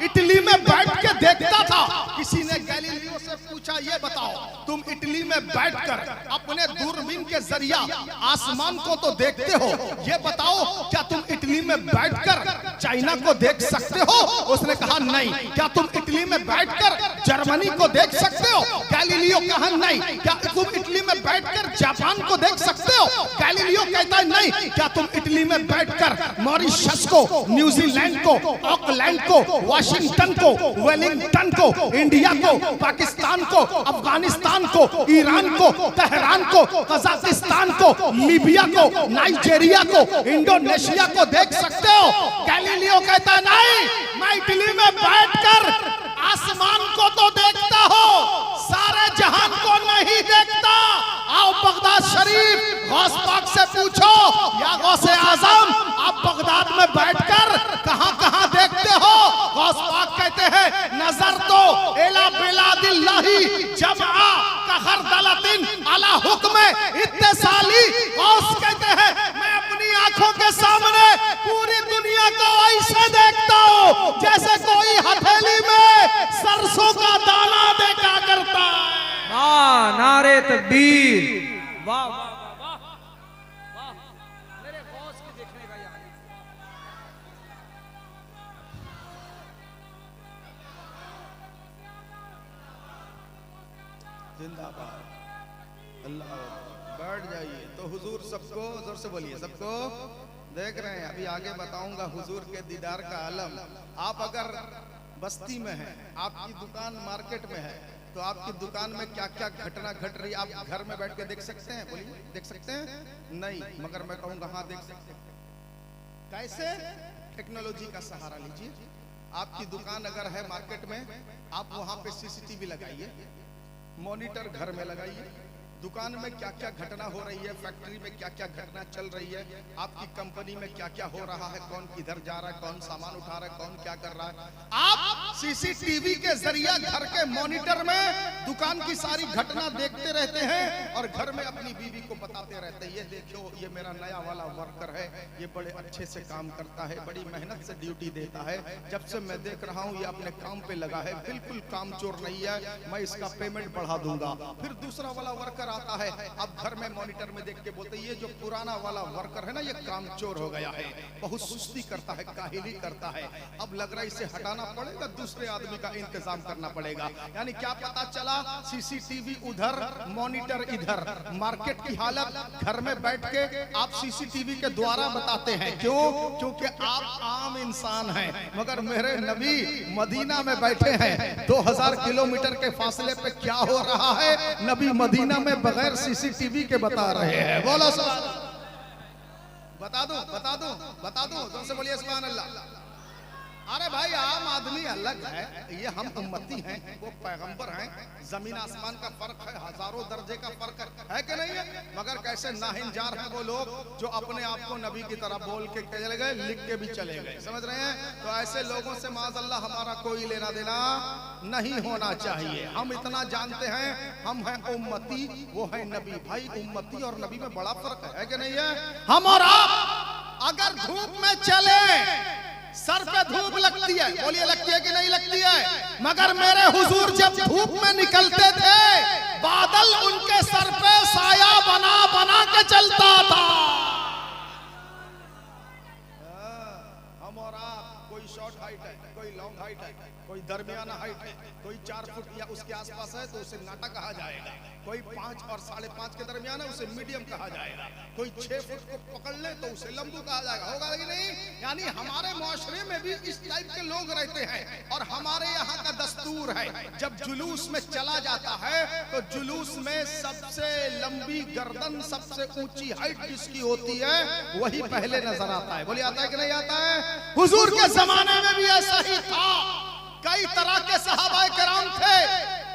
इटली में बैठ के देखता था। किसी ने गैलीलियो से पूछा, ये बताओ तुम इटली में बैठकर अपने दूरबीन के जरिया आसमान को तो देखते हो, ये बताओ क्या तुम इटली में बैठकर चाइना को देख सकते हो? उसने कहा नहीं। क्या तुम इटली में बैठकर जर्मनी को देख सकते हो? गैलीलियो कहा नहीं। क्या तुम इटली में बैठकर जापान को देख सकते हो? गैलीलियो कहता है नहीं। क्या तुम इटली में बैठकर मॉरिशस को, न्यूजीलैंड को, ऑकलैंड को, वाशिंगटन को, वेलिंगटन को, इंडिया को, पाकिस्तान को, अफगानिस्तान को, ईरान को, तेहरान को, कजाकिस्तान को, लीबिया को, नाइजीरिया को, इंडोनेशिया को देख सकते हो? गैलीलियो कहता नहीं, मैं इटली में बैठकर आसमान को तो देखता हो, सारे जहान को नहीं देखता। आओ बगदाद शरीफ गौस पाक से पूछो, या गौसे आजम आप बगदाद में बैठकर कहां कहां देखते हो? गौस पाक कहते हैं नजर तो एला बिलादिल्लाही जमा कहर दलतिन अला हुक्म इत्तेसाली। गौस कहते हैं मैं अपनी आंखों के सामने पूरी दुनिया को ऐसे देखता हूं जैसे कोई हथेली में सरसों का दाना देखा करता है। वाह, नारे तकबीर, वाह वाह वाह वाह, मेरे गौस की देखने का याद है। जिंदाबाद, अल्लाह। बैठ जाइए। तो हुजूर सबको जोर से बोलिए, सबको देख रहे हैं। अभी आगे बताऊंगा हुजूर के दीदार का आलम। आप अगर बस्ती में हैं, आपकी दुकान मार्केट में है, तो आपकी दुकान में क्या क्या घटना घट रही है आप घर में बैठ के देख सकते हैं? बोलिए, देख सकते हैं? नहीं, मगर मैं कहूंगा हाँ देख सकते हैं। कैसे? टेक्नोलॉजी का सहारा लीजिए। आपकी दुकान अगर है मार्केट में, आप वहां पे सीसीटीवी लगाइए, मॉनिटर घर में लगाइए। दुकान में क्या क्या घटना हो रही है, फैक्ट्री में क्या क्या घटना चल रही है, आपकी कंपनी में क्या क्या हो रहा है, कौन किधर जा रहा है, कौन सामान उठा रहा है, कौन क्या कर रहा है, आप सीसीटीवी के जरिए घर के मॉनिटर में दुकान की सारी घटना देखते रहते हैं और घर में अपनी बीवी को बताते रहते हैं, ये देखो ये मेरा नया वाला वर्कर है, ये बड़े अच्छे से काम करता है, बड़ी मेहनत से ड्यूटी देता है, जब से मैं देख रहा हूँ ये अपने काम पे लगा है, बिल्कुल काम चोर नहीं है, मैं इसका पेमेंट बढ़ा दूंगा। फिर दूसरा वाला वर्कर आता है, अब घर में मॉनिटर में देख के बोलते ये जो पुराना वाला वर्कर है ना, ये काम चोर हो गया है, बहुत सुस्ती करता है, काहिली करता है, अब लग रहा है इसे हटाना पड़ेगा, दूसरे आदमी का इंतजाम करना पड़ेगा। यानी क्या पता चला, सीसीटीवी उधर, मॉनिटर इधर, मार्केट की हालत घर में बैठ के आप सीसीटीवी के द्वारा बताते हैं। क्यों? क्योंकि आप आम इंसान हैं, मगर मेरे नबी मदीना में बैठे हैं, 2000 किलोमीटर के फासले पे क्या हो रहा है, नबी मदीना में बगैर सीसीटीवी के बता रहे हैं। बोलो सुभान अल्लाह। बता दो बता दो बता दो, जोर से बोलिए सुभान अल्लाह। अरे भाई आम आदमी अलग है, ये हम उम्मती हैं, वो पैगंबर हैं, जमीन आसमान का फर्क है, हजारों दर्जे का फर्क है कि नहीं है? मगर कैसे नाहिंजार हैं वो लोग जो अपने आप को नबी की तरह बोल के चले गए, लिख के भी चले गए, समझ रहे हैं? तो ऐसे लोगों से माज़अल्लाह हमारा कोई लेना देना नहीं होना चाहिए। हम इतना जानते हैं, हम हैं उम्मती, वो है नबी। भाई उम्मती और नबी में बड़ा फर्क है कि नहीं है? हम और आप अगर धूप में चले, सर पे धूप लगती है, बोलिए लगती है कि नहीं लगती है? मगर मेरे हुजूर जब धूप में निकलते थे, बादल उनके सर पे साया बना बना के चलता था। हम और आप, कोई शॉर्ट हाइट है, कोई लॉन्ग हाइट है, कोई दरमियाना हाइट है, कोई 4 फुट या उसके आसपास है तो उसे नाटा कहा जाएगा, कोई 5 और 5.5 के दरमियान है उसे मीडियम कहा जाएगा, कोई 6 फुट को पकड़ ले तो उसे लंबू कहा जाएगा। होगा कि नहीं? यानी हमारे मुआशरे में भी इस टाइप के लोग रहते हैं और हमारे यहाँ का दस्तूर है, जब जुलूस में चला जाता है तो जुलूस में सबसे लंबी गर्दन, सबसे ऊंची हाइट जिसकी होती है वही पहले नजर आता है। बोलिए आता है कि नहीं आता है? हुजूर के जमाने में भी ऐसा ही था, कई तरह के सहाबाए किराम थे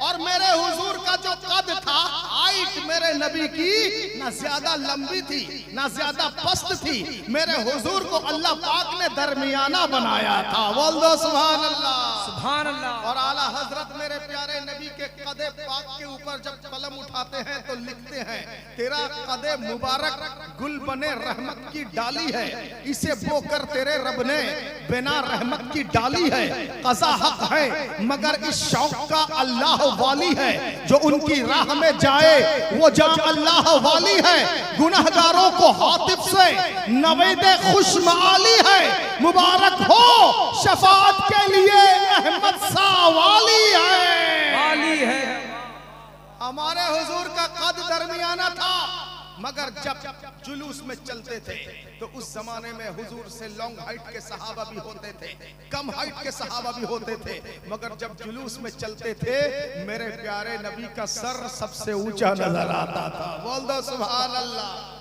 और मेरे हुजूर का जो कद था, हाइट मेरे नबी की ना ज्यादा लंबी थी ना ज्यादा पस्त थी, मेरे हुजूर को अल्लाह पाक ने दरमियाना बनाया था। बोल दो सुभान अल्लाह। सुभान अल्लाह। और आला हजरत मेरे प्यारे नबी के कदे पाक के ऊपर जब कलम उठाते हैं तो लिखते हैं, तेरा कदे मुबारक गुल बने रहमत की डाली है, इसे बोकर तेरे रब ने बिना रहमत की डाली है। कज़ा हक है मगर इस शौक का अल्लाह वाली है, जो उनकी राह में जाए वो जा अल्लाह वाली है। गुनहगारों को हातिफ से नवेदे खुशमाली है, मुबारक हो शफाअत के लिए अहमद सा वाली है। हमारे हुजूर का कद दरमियाना था, मगर जब जुलूस में चलते थे तो उस जमाने में हुजूर से लॉन्ग हाइट के सहाबा भी होते थे, कम हाइट के सहाबा भी होते थे, मगर जब जुलूस में चलते थे मेरे प्यारे नबी का सर सबसे ऊंचा नजर आता था। बोल दो सुभान अल्लाह।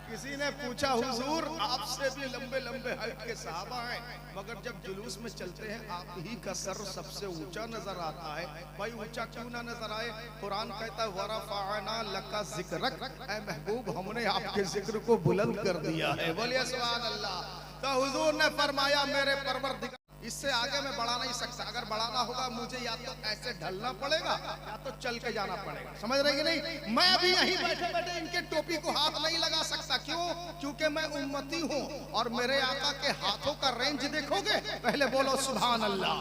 किसी ने पूछा, हुजूर आपसे भी लंबे लंबे हाइट के सहाबा हैं, मगर जब जुलूस में चलते हैं आप ही का सर सबसे ऊंचा नजर आता है। भाई ऊंचा क्यों ना नजर आए? कुरान कहता है वरफ़अना लका ज़िक्रक, ऐ महबूब हमने आपके जिक्र को बुलंद कर दिया है। बोलिए सुभान अल्लाह। तो हुजूर ने फरमाया मेरे परवरदिगार, इससे आगे मैं बढ़ा नहीं सकता, अगर बढ़ाना होगा मुझे या तो ऐसे ढलना पड़ेगा या तो चल के जाना पड़ेगा। समझ रहे कि नहीं? मैं अभी यहीं बैठे बैठे इनके टोपी को हाथ नहीं लगा सकता। क्यों? क्योंकि मैं उम्मती हूँ और मेरे आका के हाथों का रेंज देखोगे। पहले बोलो सुभान अल्लाह।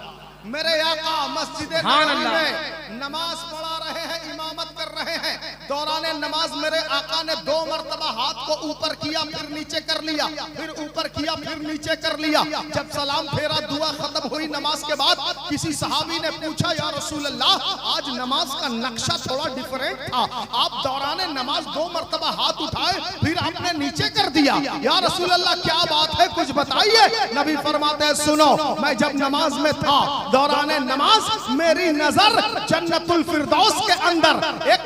मेरे आका मस्जिद में नमाज पढ़ा रहे हैं, इमामत कर रहे हैं। दौराने नमाज मेरे आका ने 2 मरतबा हाथ को ऊपर किया, फिर नीचे कर लिया, फिर ऊपर किया, फिर नीचे कर लिया। जब सलाम फेरा दुआ खत्म हुई नमाज के बाद, किसी सहाबी ने पूछा या रसूल अल्लाह आज नमाज का नक्शा थोड़ा डिफरेंट था, आप दौराने नमाज 2 मरतबा हाथ उठाए फिर आपने नीचे कर दिया, या रसूल अल्लाह क्या बात है, कुछ बताइए। नबी फरमाते हैं सुनो, मैं जब नमाज में था दौराने नमाज मेरी नजर जन्नतुल फिरदौस के अंदर एक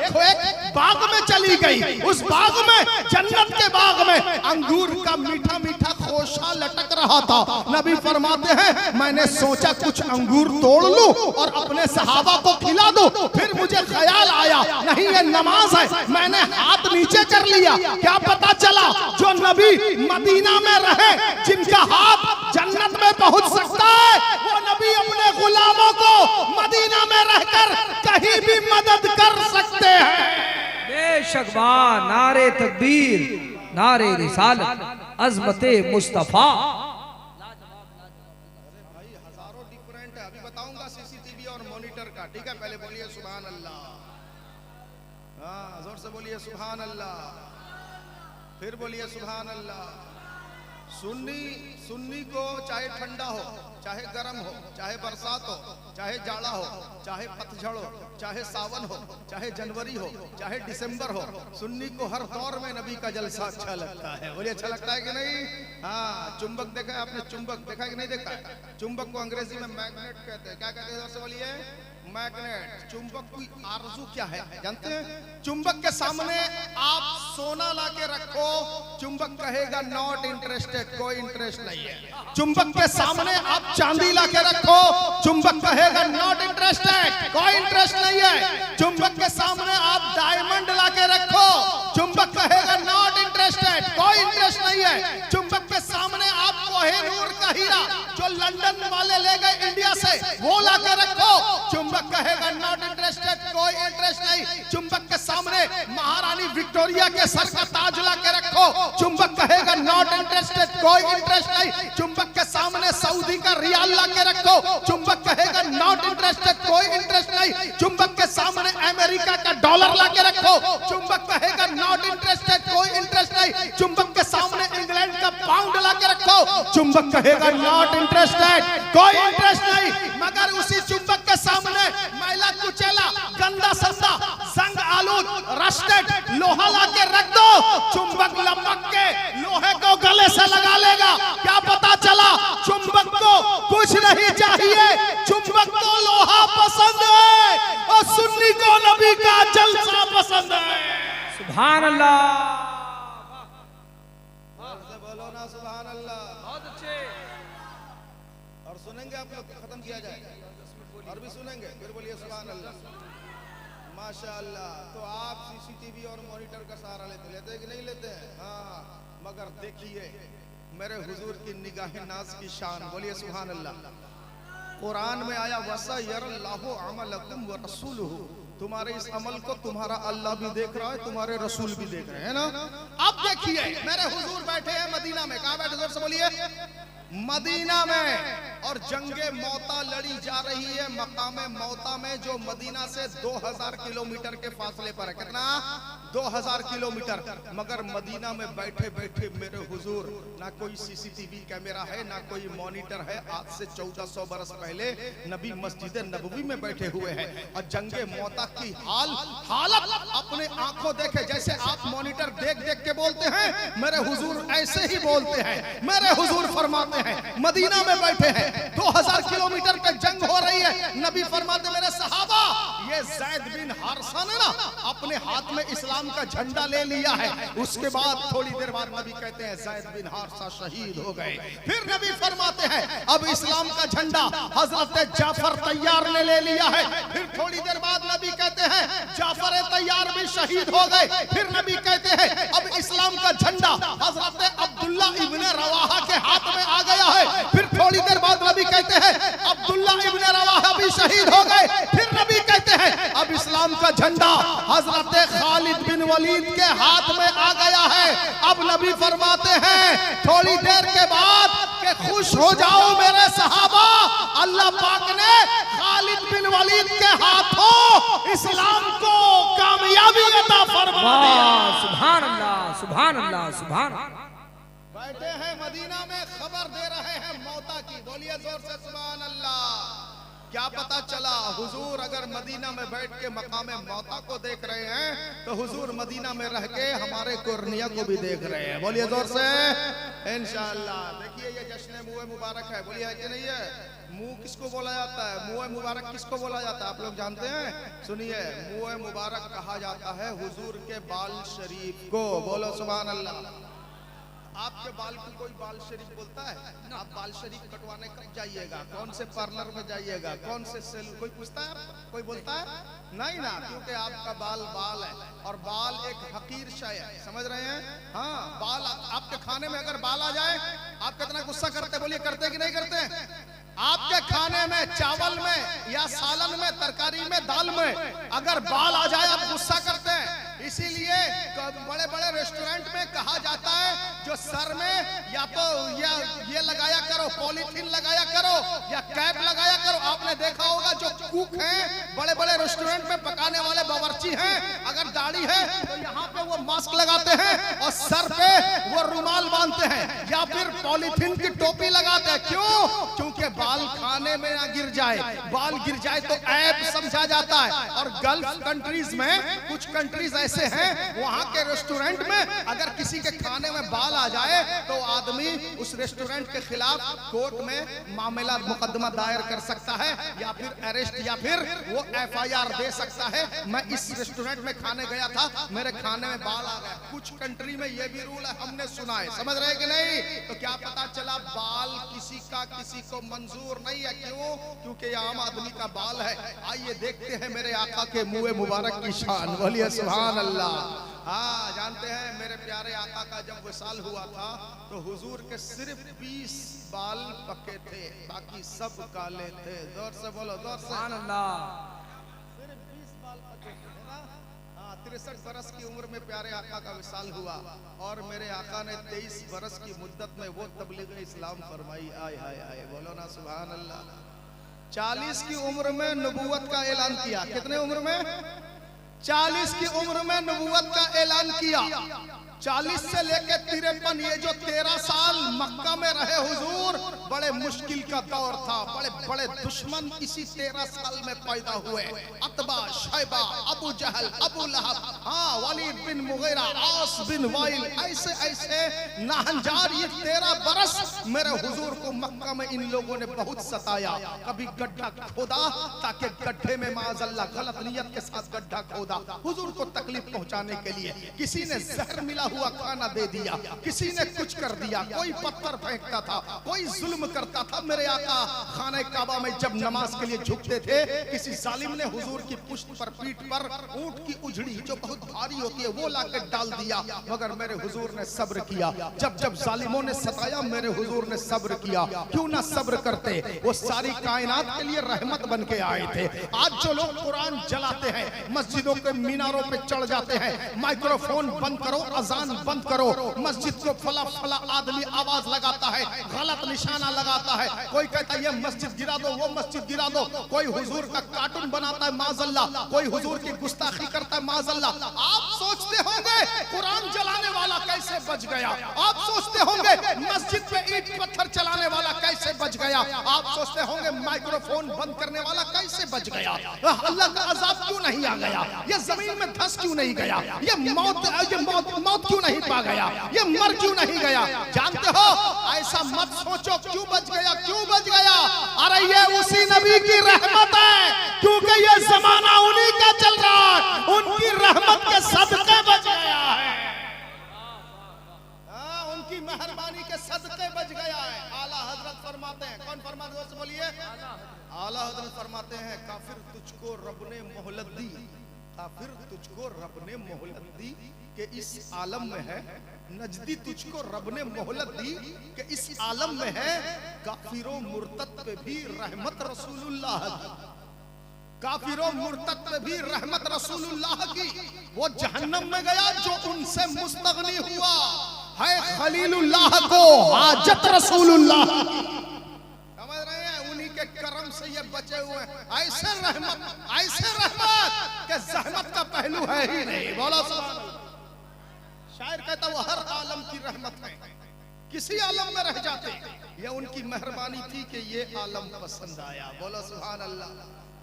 बाग में चली गई। उस बाग में, जन्नत के बाग में अंगूर का मीठा मीठा खोशा लटक रहा था। नबी फरमाते हैं मैंने सोचा कुछ अंगूर तोड़ लूं और अपने सहाबा को खिला दूं, फिर मुझे ख्याल आया नहीं ये नमाज है, मैंने हाथ नीचे कर लिया। क्या पता चला जो नबी मदीना में रहे, जिनका हाथ जन्नत में पहुंच सकता है, वो नबी अपने गुलामों को मदीना में रहकर कहीं भी मदद कर सकते हैं। बेशक वाह, नारे तकबीर, नारे रिसालत, अज़मते मुस्तफा। भाई हजारों डिफरेंट है, अभी बताऊंगा सीसीटीवी और मॉनिटर का। ठीक है, पहले बोलिए सुभान अल्लाह। हाँ जोर से बोलिए सुभान अल्लाह, फिर बोलिए सुभान अल्लाह। सुन्नी को चाहे ठंडा हो, चाहे गर्म हो, चाहे बरसात हो, चाहे जाड़ा हो, चाहे पतझड़ हो, चाहे सावन हो, चाहे जनवरी हो, चाहे दिसंबर हो, सुन्नी को हर दौर में नबी का जलसा अच्छा लगता है। बोलिए अच्छा लगता है कि नहीं? हाँ, चुंबक देखा है आपने? चुंबक देखा है कि नहीं देखा है? चुंबक को अंग्रेजी में मैग्नेट कहते हैं। क्या कहते हैं? बोलिए मैग्नेट। चुंबक की आरजू क्या है जानते हैं? चुंबक के सामने आप सोना लाके रखो, चुंबक कहेगा नॉट इंटरेस्टेड, कोई इंटरेस्ट नहीं है। चुंबक के सामने आप चांदी लाके रखो, चुंबक कहेगा नॉट इंटरेस्टेड, कोई इंटरेस्ट नहीं है। चुंबक के सामने आप डायमंड लाके रखो, चुंबक कहेगा नॉट इंटरेस्टेड, कोई इंटरेस्ट नहीं है। चुंबक के सामने आप कोहिनूर का हीरा जो लंदन वाले ले गए इंडिया से, वो लाके रखो, चुंबक कहेगा नॉट इंटरेस्टेड, कोई इंटरेस्ट नहीं। चुंबक के सामने महारानी विक्टोरिया के सर का ताज ला के रखो, चुंबक कहेगा नॉट इंटरेस्टेड, कोई इंटरेस्ट नहीं। चुंबक के सामने सऊदी का रियाल ला के रखो, चुंबक कहेगा नॉट इंटरेस्टेड, कोई इंटरेस्ट नहीं। चुंबक के सामने अमेरिका का डॉलर ला के रखो, चुंबक कहेगा नॉट इंटरेस्टेड, कोई इंटरेस्ट नहीं। चुंबक के सामने इंग्लैंड का पाउंड ला के रखो, चुंबक कहेगा नॉट इंटरेस्टेड, कोई इंटरेस्ट नहीं। मगर उसी चुंबक के सामने मैला कुचैला गंदा संदा जंग आलूद रस्टेड लोहा लाके रख दो, चुंबक लपक के लोहे को गले से लगा लेगा। क्या पता चला चुंबक को कुछ नहीं चाहिए, चुंबक को लोहा पसंद है और सुन्नी को नबी का जलसा पसंद है। सुभान अल्लाह, बोलो ना सुभान अल्लाह। बहुत अच्छे। और सुनेंगे आप लोग, खत्म किया जाएगा और भी सुनेंगे, फिर बोलिए सुभान अल्लाह। माशाअल्लाह। तो आप सीसीटीवी और मॉनिटर का सहारा लेते हैं कि नहीं लेते हैं? हाँ, मगर देखिए मेरे हुजूर की निगाह नाज की शान। बोलिए सुभान अल्लाह। कुरान में आया वसयरल्लाहु अमलकुम व रसूलुहु, तुम्हारे इस अमल को तुम्हारा अल्लाह भी देख रहा है, तुम्हारे रसूल भी देख रहे हैं ना। अब देखिए मेरे हुजूर बैठे हैं मदीना में, कहाँ बैठे जोर से बोलिए, मदीना में, और जंगे मौता लड़ी जा रही है मकामे मौता में, जो मदीना से 2000 किलोमीटर के फासले पर है। कितना? 2000 किलोमीटर। मगर मदीना में बैठे बैठे मेरे हुजूर, ना कोई सीसीटीवी कैमरा है, ना कोई मॉनिटर है। आज से 1400 बरस पहले नबी मस्जिद नबवी में बैठे हुए हैं और जंगे मौता की हालत अपने आंखों देखे। जैसे आप मॉनिटर देख देख के बोलते हैं, मेरे हुजूर ऐसे ही बोलते हैं। मेरे हुजूर फरमाते हैं, मदीना में बैठे हैं, 2000 किलोमीटर पे जंग हो रही है। नबी फरमाते, मेरे सहाबा, ये ज़ैद बिन हारिसा ने ना अपने हाथ में इस्लाम का झंडा ले लिया है। उसके बाद थोड़ी देर बाद नबी कहते हैं ज़ैद बिन हारिसा शहीद हो गए। फिर नबी फरमाते हैं, अब इस्लाम का झंडा हजरत जाफर तैयार ने ले लिया है। फिर थोड़ी देर बाद नबी कहते हैं जाफर तैयार भी शहीद हो गए। फिर नबी कहते हैं, अब इस्लाम का झंडा हजरत अब्दुल्ला इब्ने रवाहा के हाथ में आ गया है। फिर थोड़ी देर बाद नबी कहते हैं अब्दुल्ला इब्ने रवाहा भी शहीद हो गए। फिर नबी कहते हैं, अब इस्लाम का झंडा हजरत खालिद बिन वलीद के हाथ में आ गया है। अब नबी फरमाते हैं थोड़ी देर के बाद कि खुश हो जाओ मेरे सहाबा, अल्लाह पाक ने खालिद बिन वलीद के हाथों इस्लाम को कामयाबी अता फरमा दिया। सुभान अल्लाह, सुभान अल्लाह, सुभान अल्लाह। बैठे हैं मदीना में, खबर दे रहे हैं मौता की। बोलिए जोर से सुभान अल्लाह। क्या पता चला, हुजूर अगर मदीना में बैठ के मकामे मौता को देख रहे हैं, तो हुजूर मदीना में रह के हमारे कुर्निया को भी देख रहे हैं। बोलिए जोर से इंशाअल्लाह। देखिए ये जश्न मुँह मुबारक है, बोलिए है कि नहीं है? मुंह किसको बोला जाता है? मुँह मुबारक किसको बोला जाता है? आप लोग जानते हैं? सुनिए, मुँह मुबारक कहा जाता है हुजूर के बाल शरीफ को। बोलो सुभान अल्लाह। आपके बाल की कोई बाल शरीफ बोलता है? आप बाल शरीफ कटवाने कब जाइएगा? कौन से पार्लर में जाइएगा? कौन से सैलून? कोई पूछता है? कोई बोलता है? नहीं ना, क्योंकि आपका बाल बाल है और बाल एक हकीर शय है। समझ रहे हैं? हाँ, बाल आपके खाने में अगर बाल आ जाए, आप कितना गुस्सा करते? बोलिए करते कि नहीं करते? आपके खाने में, चावल में या सालन में, तरकारी में, दाल में अगर बाल आ जाए, आप गुस्सा करते हैं। इसीलिए बड़े बड़े रेस्टोरेंट में कहा जाता है जो सर में या तो ये लगाया करो, पॉलीथीन लगाया करो या कैप लगाया करो। आपने देखा होगा जो कुक हैं बड़े बड़े रेस्टोरेंट में पकाने वाले बावर्ची हैं, अगर दाढ़ी है तो यहाँ पे वो मास्क लगाते हैं और सर पे वो रुमाल बांधते हैं या फिर पॉलीथीन की टोपी लगाते हैं। क्यों? क्योंकि बाल खाने में ना गिर जाए। बाल गिर जाए तो ऐब समझा जाता है। और गल्फ कंट्रीज में, कुछ कंट्रीज ऐसे हैं, वहां के रेस्टोरेंट में अगर किसी के खाने में बाल आ जाए तो आदमी उस रेस्टोरेंट के खिलाफ कोर्ट में मामला, मुकदमा दायर कर सकता है या फिर अरेस्ट या फिर वो FIR दे सकता है। मैं इस रेस्टोरेंट में खाने गया था, मेरे खाने में बाल आ गया। कुछ कंट्री में ये भी रूल है, हमने सुना है। समझ रहे कि नहीं? तो क्या पता चला बाल किसी का किसी को मंजूर नहीं है। क्यों? क्योंकि ये आम आदमी का बाल है। आइए देखते हैं मेरे आका के मुँह मुबारक की शान। बोलिए सुभान अल्लाह। हाँ, जानते हैं मेरे प्यारे आका का जब विसाल हुआ था तो हुजूर के सिर्फ 20 बाल पके थे, बाकी सब काले थे। जोर से बोलो, जोर से सुभान अल्लाह। सिर्फ 20 बाल पके थे ना। हाँ, 63 बरस की उम्र में प्यारे आका का विसाल हुआ और मेरे आका ने 23 बरस की मुद्दत में वो तबलीग इस्लाम फरमाई। आय हाय हाय, बोलो ना सुभान अल्लाह। 40 की उम्र में नबूवत का ऐलान किया। कितने उम्र में? 40 की उम्र में नबूवत का ऐलान किया। 40 से लेकर 53, ये जो 13 साल मक्का में रहे हुजूर, बड़े मुश्किल का दौर था। बड़े बड़े दुश्मन इसी 13 साल में पैदा हुए। अतबा, शैबा, अबू जहल, अबू लहब, हाँ, वलीद बिन मुगीरा, आस बिन वाइल, ऐसे ऐसे नाहंजार। ये 13 बरस मेरे हुजूर को मक्का में इन लोगों ने बहुत सताया। कभी गड्ढा खोदा ताकि गड्ढे में माज़अल्लाह गलत नियत के साथ गड्ढा खोदा हुजूर को तकलीफ पहुंचाने के लिए। किसी ने जहर मिला हुआ खाना दे दिया, किसी ने कुछ कर दिया, कोई पत्थर फेंकता था, कोई जुल्म जुल्म करता था मेरे आका खाने काबा में जब नमाज के लिए झुकते थे, किसी जालिम ने हुजूर की पुश्त पर, पीठ पर ऊंट की उजड़ी जो बहुत भारी होती है वो लाके डाल दिया, मगर मेरे हुजूर ने सब्र किया। जब जब जालिमों ने सताया मेरे हुजूर ने सब्र किया। क्यों ना सब्र करते, वो सारी कायनात के लिए रहमत बन के आए थे। आज जो लोग कुरान जलाते हैं, मस्जिदों के मीनारों पे चढ़ जाते हैं, माइक्रोफोन बंद करो, अजान बंद करो, मस्जिद को फला फला आदमी आवाज लगाता है, गलत निशाना लगाता है, कोई कहता है ये मस्जिद गिरा दो, वो मस्जिद गिरा दो, कोई हुजूर का कार्टून बनाता है माज़अल्लाह, कोई हुजूर की गुस्ताखी करता है माज़अल्लाह। आप सोचते होंगे कुरान जलाने वाला कैसे बच गया, आप सोचते होंगे मस्जिद पे ईंट पत्थर चलाने वाला कैसे बच गया, आप सोचते होंगे माइक्रोफोन बंद करने वाला कैसे बच गया, अल्लाह का अजाब क्यों नहीं आ गया, ये जमीन में धंस क्यों नहीं गया, ये मौत क्यों नहीं पा गया, ये मर क्यों नहीं गया। जानते हो, ऐसा मत सोचो क्यों बच गया, क्यों बच गया। अरे ये उसी नबी की रहमत है, क्योंकि ये जमाना उन्हीं का चल रहा है, उनकी रहमत के सदके बच गया है, उनकी मेहरबानी के सदके बच गया है। आला हजरत फरमाते हैं, कौन फरमाते हैं बोलिए, आला हजरत फरमाते हैं, काफिर तुझको रब ने मोहलत दी, काफिर तुझको रब ने मोहलत दी कि इस आलम में है, नजदी तुझको रब ने मोहलत दी कि इस आलम में है, काफिरों मुर्तद पे भी रहमत रसूलुल्लाह की, काफिरों मुर्तद पे भी रहमत रसूलुल्लाह की। वो जहन्नम में गया जो उनसे मुस्तगनी हुआ है, खलीलुल्लाह को हाजत रसूलुल्लाह, समझ रहे हैं, उन्हीं के करम से ये बचे हुए। ऐसे रहमत के जहमत का पहलू है ही नहीं। बोलो सुभान अल्लाह। शायर कहता वो हर आलम की रहमत है, किसी आलम में रह जाते, ये उनकी मेहरबानी थी कि ये आलम पसंद आया। बोलो सुभान अल्लाह।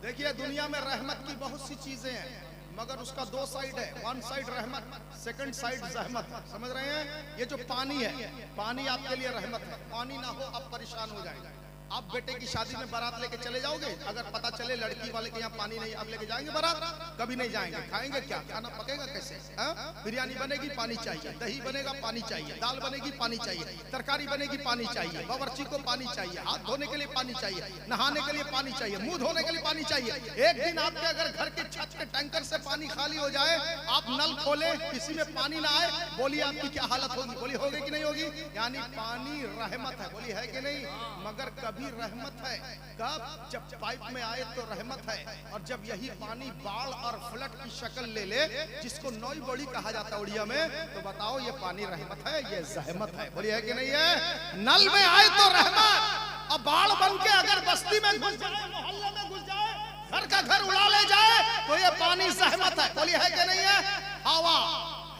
देखिए दुनिया में रहमत की बहुत सी चीजें हैं, मगर उसका दो साइड है, वन साइड रहमत, सेकंड साइड जहमत। समझ रहे हैं, ये जो पानी है, पानी आपके लिए रहमत है, पानी ना हो आप परेशान हो जाएंगे। आप बेटे की शादी में बारात लेके चले जाओगे, अगर पता चले लड़की वाले के यहाँ पानी नहीं, आप लेके जाएंगे बारात? कभी नहीं जाएंगे। खाएंगे क्या, खाना पकेगा कैसे? बिरयानी बनेगी पानी चाहिए, दही बनेगा पानी चाहिए, दाल बनेगी पानी चाहिए, तरकारी बनेगी पानी चाहिए, बावर्ची को पानी चाहिए, हाथ धोने के लिए पानी चाहिए, नहाने के लिए पानी चाहिए, मुंह धोने के लिए पानी चाहिए। एक दिन आपके अगर घर के छत के टैंकर से पानी खाली हो जाए, आप नल खोले, किसी में पानी ना आए, बोलिए आपकी क्या हालत होगी? बोली होगी कि नहीं होगी? यानी पानी रहमत है, बोली है कि नहीं? मगर कभी रहमत है कब? जब पाइप में आए तो रहमत है, और जब यही पानी बाढ़ और फ्लड की शक्ल ले ले, जिसको नई बड़ी कहा जाता है उड़िया में, तो बताओ ये पानी रहमत है, ये जहमत है? बोलिए है कि नहीं है? नल में आए तो रहमत, और बाढ़ बन के अगर बस्ती में घुस जाए, मोहल्ले में घुस जाए, घर का घर उड़ा ले जाए, तो ये पानी जहमत है। बोलिए है कि नहीं है?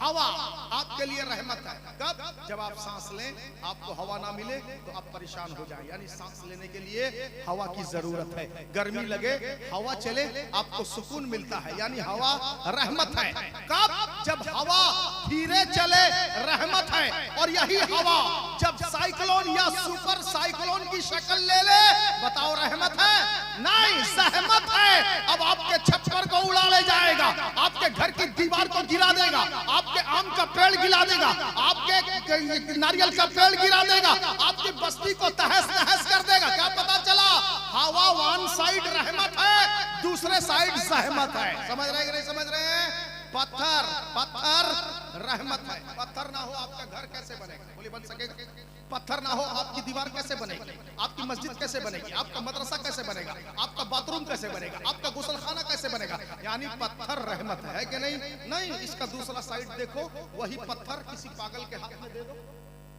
हवा आपके लिए रहमत है। कब? जब आप सांस लें, आपको हवा ना मिले तो आप परेशान हो जाए, यानी सांस लेने के लिए हवा की जरूरत है। गर्मी लगे, हवा चले, आपको सुकून मिलता है, यानी हवा रहमत है। कब? जब हवा धीरे चले, रहमत है। और यही हवा जब साइक्लोन या सुपर साइक्लोन की शक्ल ले ले, बताओ रहमत है? नहीं, सहमत है। अब आपके छप्पर को उड़ा ले जाएगा, आपके घर की दीवार को गिरा देगा, आपके आम का पेड़ गिरा देगा, आपके नारियल का पेड़ गिरा देगा, आपकी बस्ती को तहस नहस कर देगा। क्या पता चला? हवा वन साइड रहमत है, दूसरे साइड सहमत है। समझ रहे कि नहीं समझ रहे हैं? पत्थर रहमत है। पत्थर ना हो आपका घर कैसे बनेगा? बोली बन सकेगा? पत्थर ना हो आपकी दीवार कैसे बनेगी? आपकी मस्जिद कैसे बनेगी? आपका मदरसा कैसे बनेगा? आपका बाथरूम कैसे बनेगा? आपका गुसलखाना कैसे बनेगा? यानी पत्थर रहमत है कि नहीं? नहीं। इसका दूसरा साइड देखो, वही पत्थर किसी पागल के हाथ में दे दो,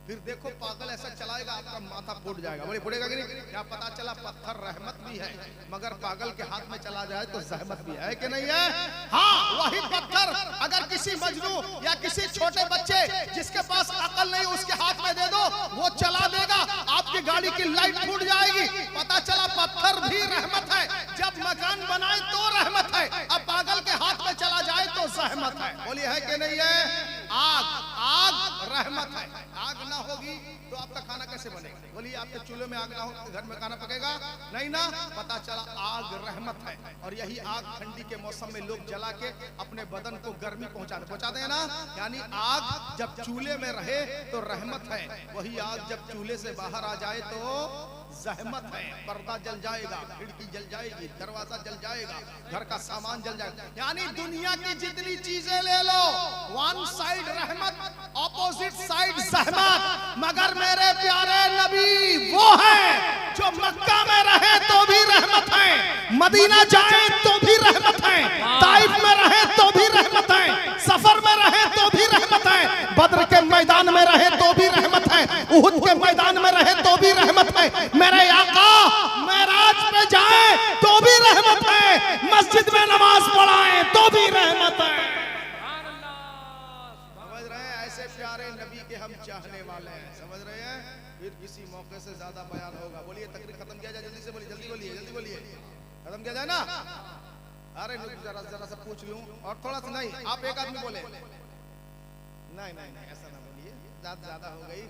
फिर देखो पागल ऐसा चलाएगा आपका माथा फूट जाएगा। बोले फूटेगा कि नहीं? क्या पता चला पत्थर रहमत भी है, मगर पागल के हाथ में चला जाए तो जहमत भी है कि नहीं है? हाँ, वही पत्थर अगर किसी मजनू या किसी छोटे बच्चे जिसके पास अकल नहीं उसके हाथ में दे दो, वो चला देगा, आपकी गाड़ी की लाइट फूट जाएगी। पता चला पत्थर भी रहमत है। जब मकान बनाए तो रहमत है, अब पागल के हाथ में चला जाए तो जहमत है। बोलिए है कि नहीं है? आग रहमत है। आग ना होगी तो आपका खाना कैसे बनेगा? बोलिए आपके चूल्हे में आग ना हो तो घर में खाना पकेगा नहीं ना। पता चला आग रहमत है, और यही आग ठंडी के मौसम में लोग जला के अपने बदन को गर्मी पहुंचाते हैं ना। यानी आग जब चूल्हे में रहे तो रहमत है, वही आग जब चूल्हे से बाहर आ जाए तो जहमत है। पर्दा जल जाएगा, खिड़की जल जाएगी, दरवाजा जल जाएगा, घर का सामान जल जाएगा। यानी दुनिया की जितनी चीजें ले लो, वन साइड रहमत, ऑपोजिट साइड जहमत, मगर मेरे प्यारे नबी वो है जो मक्का में रहे तो भी रहमत है, मदीना जाए तो भी रहमत है, ताइफ में रहे तो भी रहमत है, सफर में रहे तो भी रहमत है, बद्र के मैदान में रहे तो भी रहमत है, उहुद के मैदान में रहे तो भी रहमत है, मेरे आका मेराज पे जाए तो भी रहमत है, मस्जिद में नमाज पढ़ाए तो भी रहमत है। समझ रहे हैं? ऐसे प्यारे नबी के हम चाहने वाले हैं, समझ रहे हैं? फिर किसी मौके से ज्यादा बयान होगा। बोलिए तकरीर खत्म किया जाए, जल्दी से बोलिए, जल्दी बोलिए, जल्दी बोलिए, खत्म किया जाए ना। अरे जरा जरा सा पूछ लूं और थोड़ा सा नहीं, आप एक आदमी बोले नहीं नहीं नहीं ऐसा ना बोलिए, ज्यादा हो गई।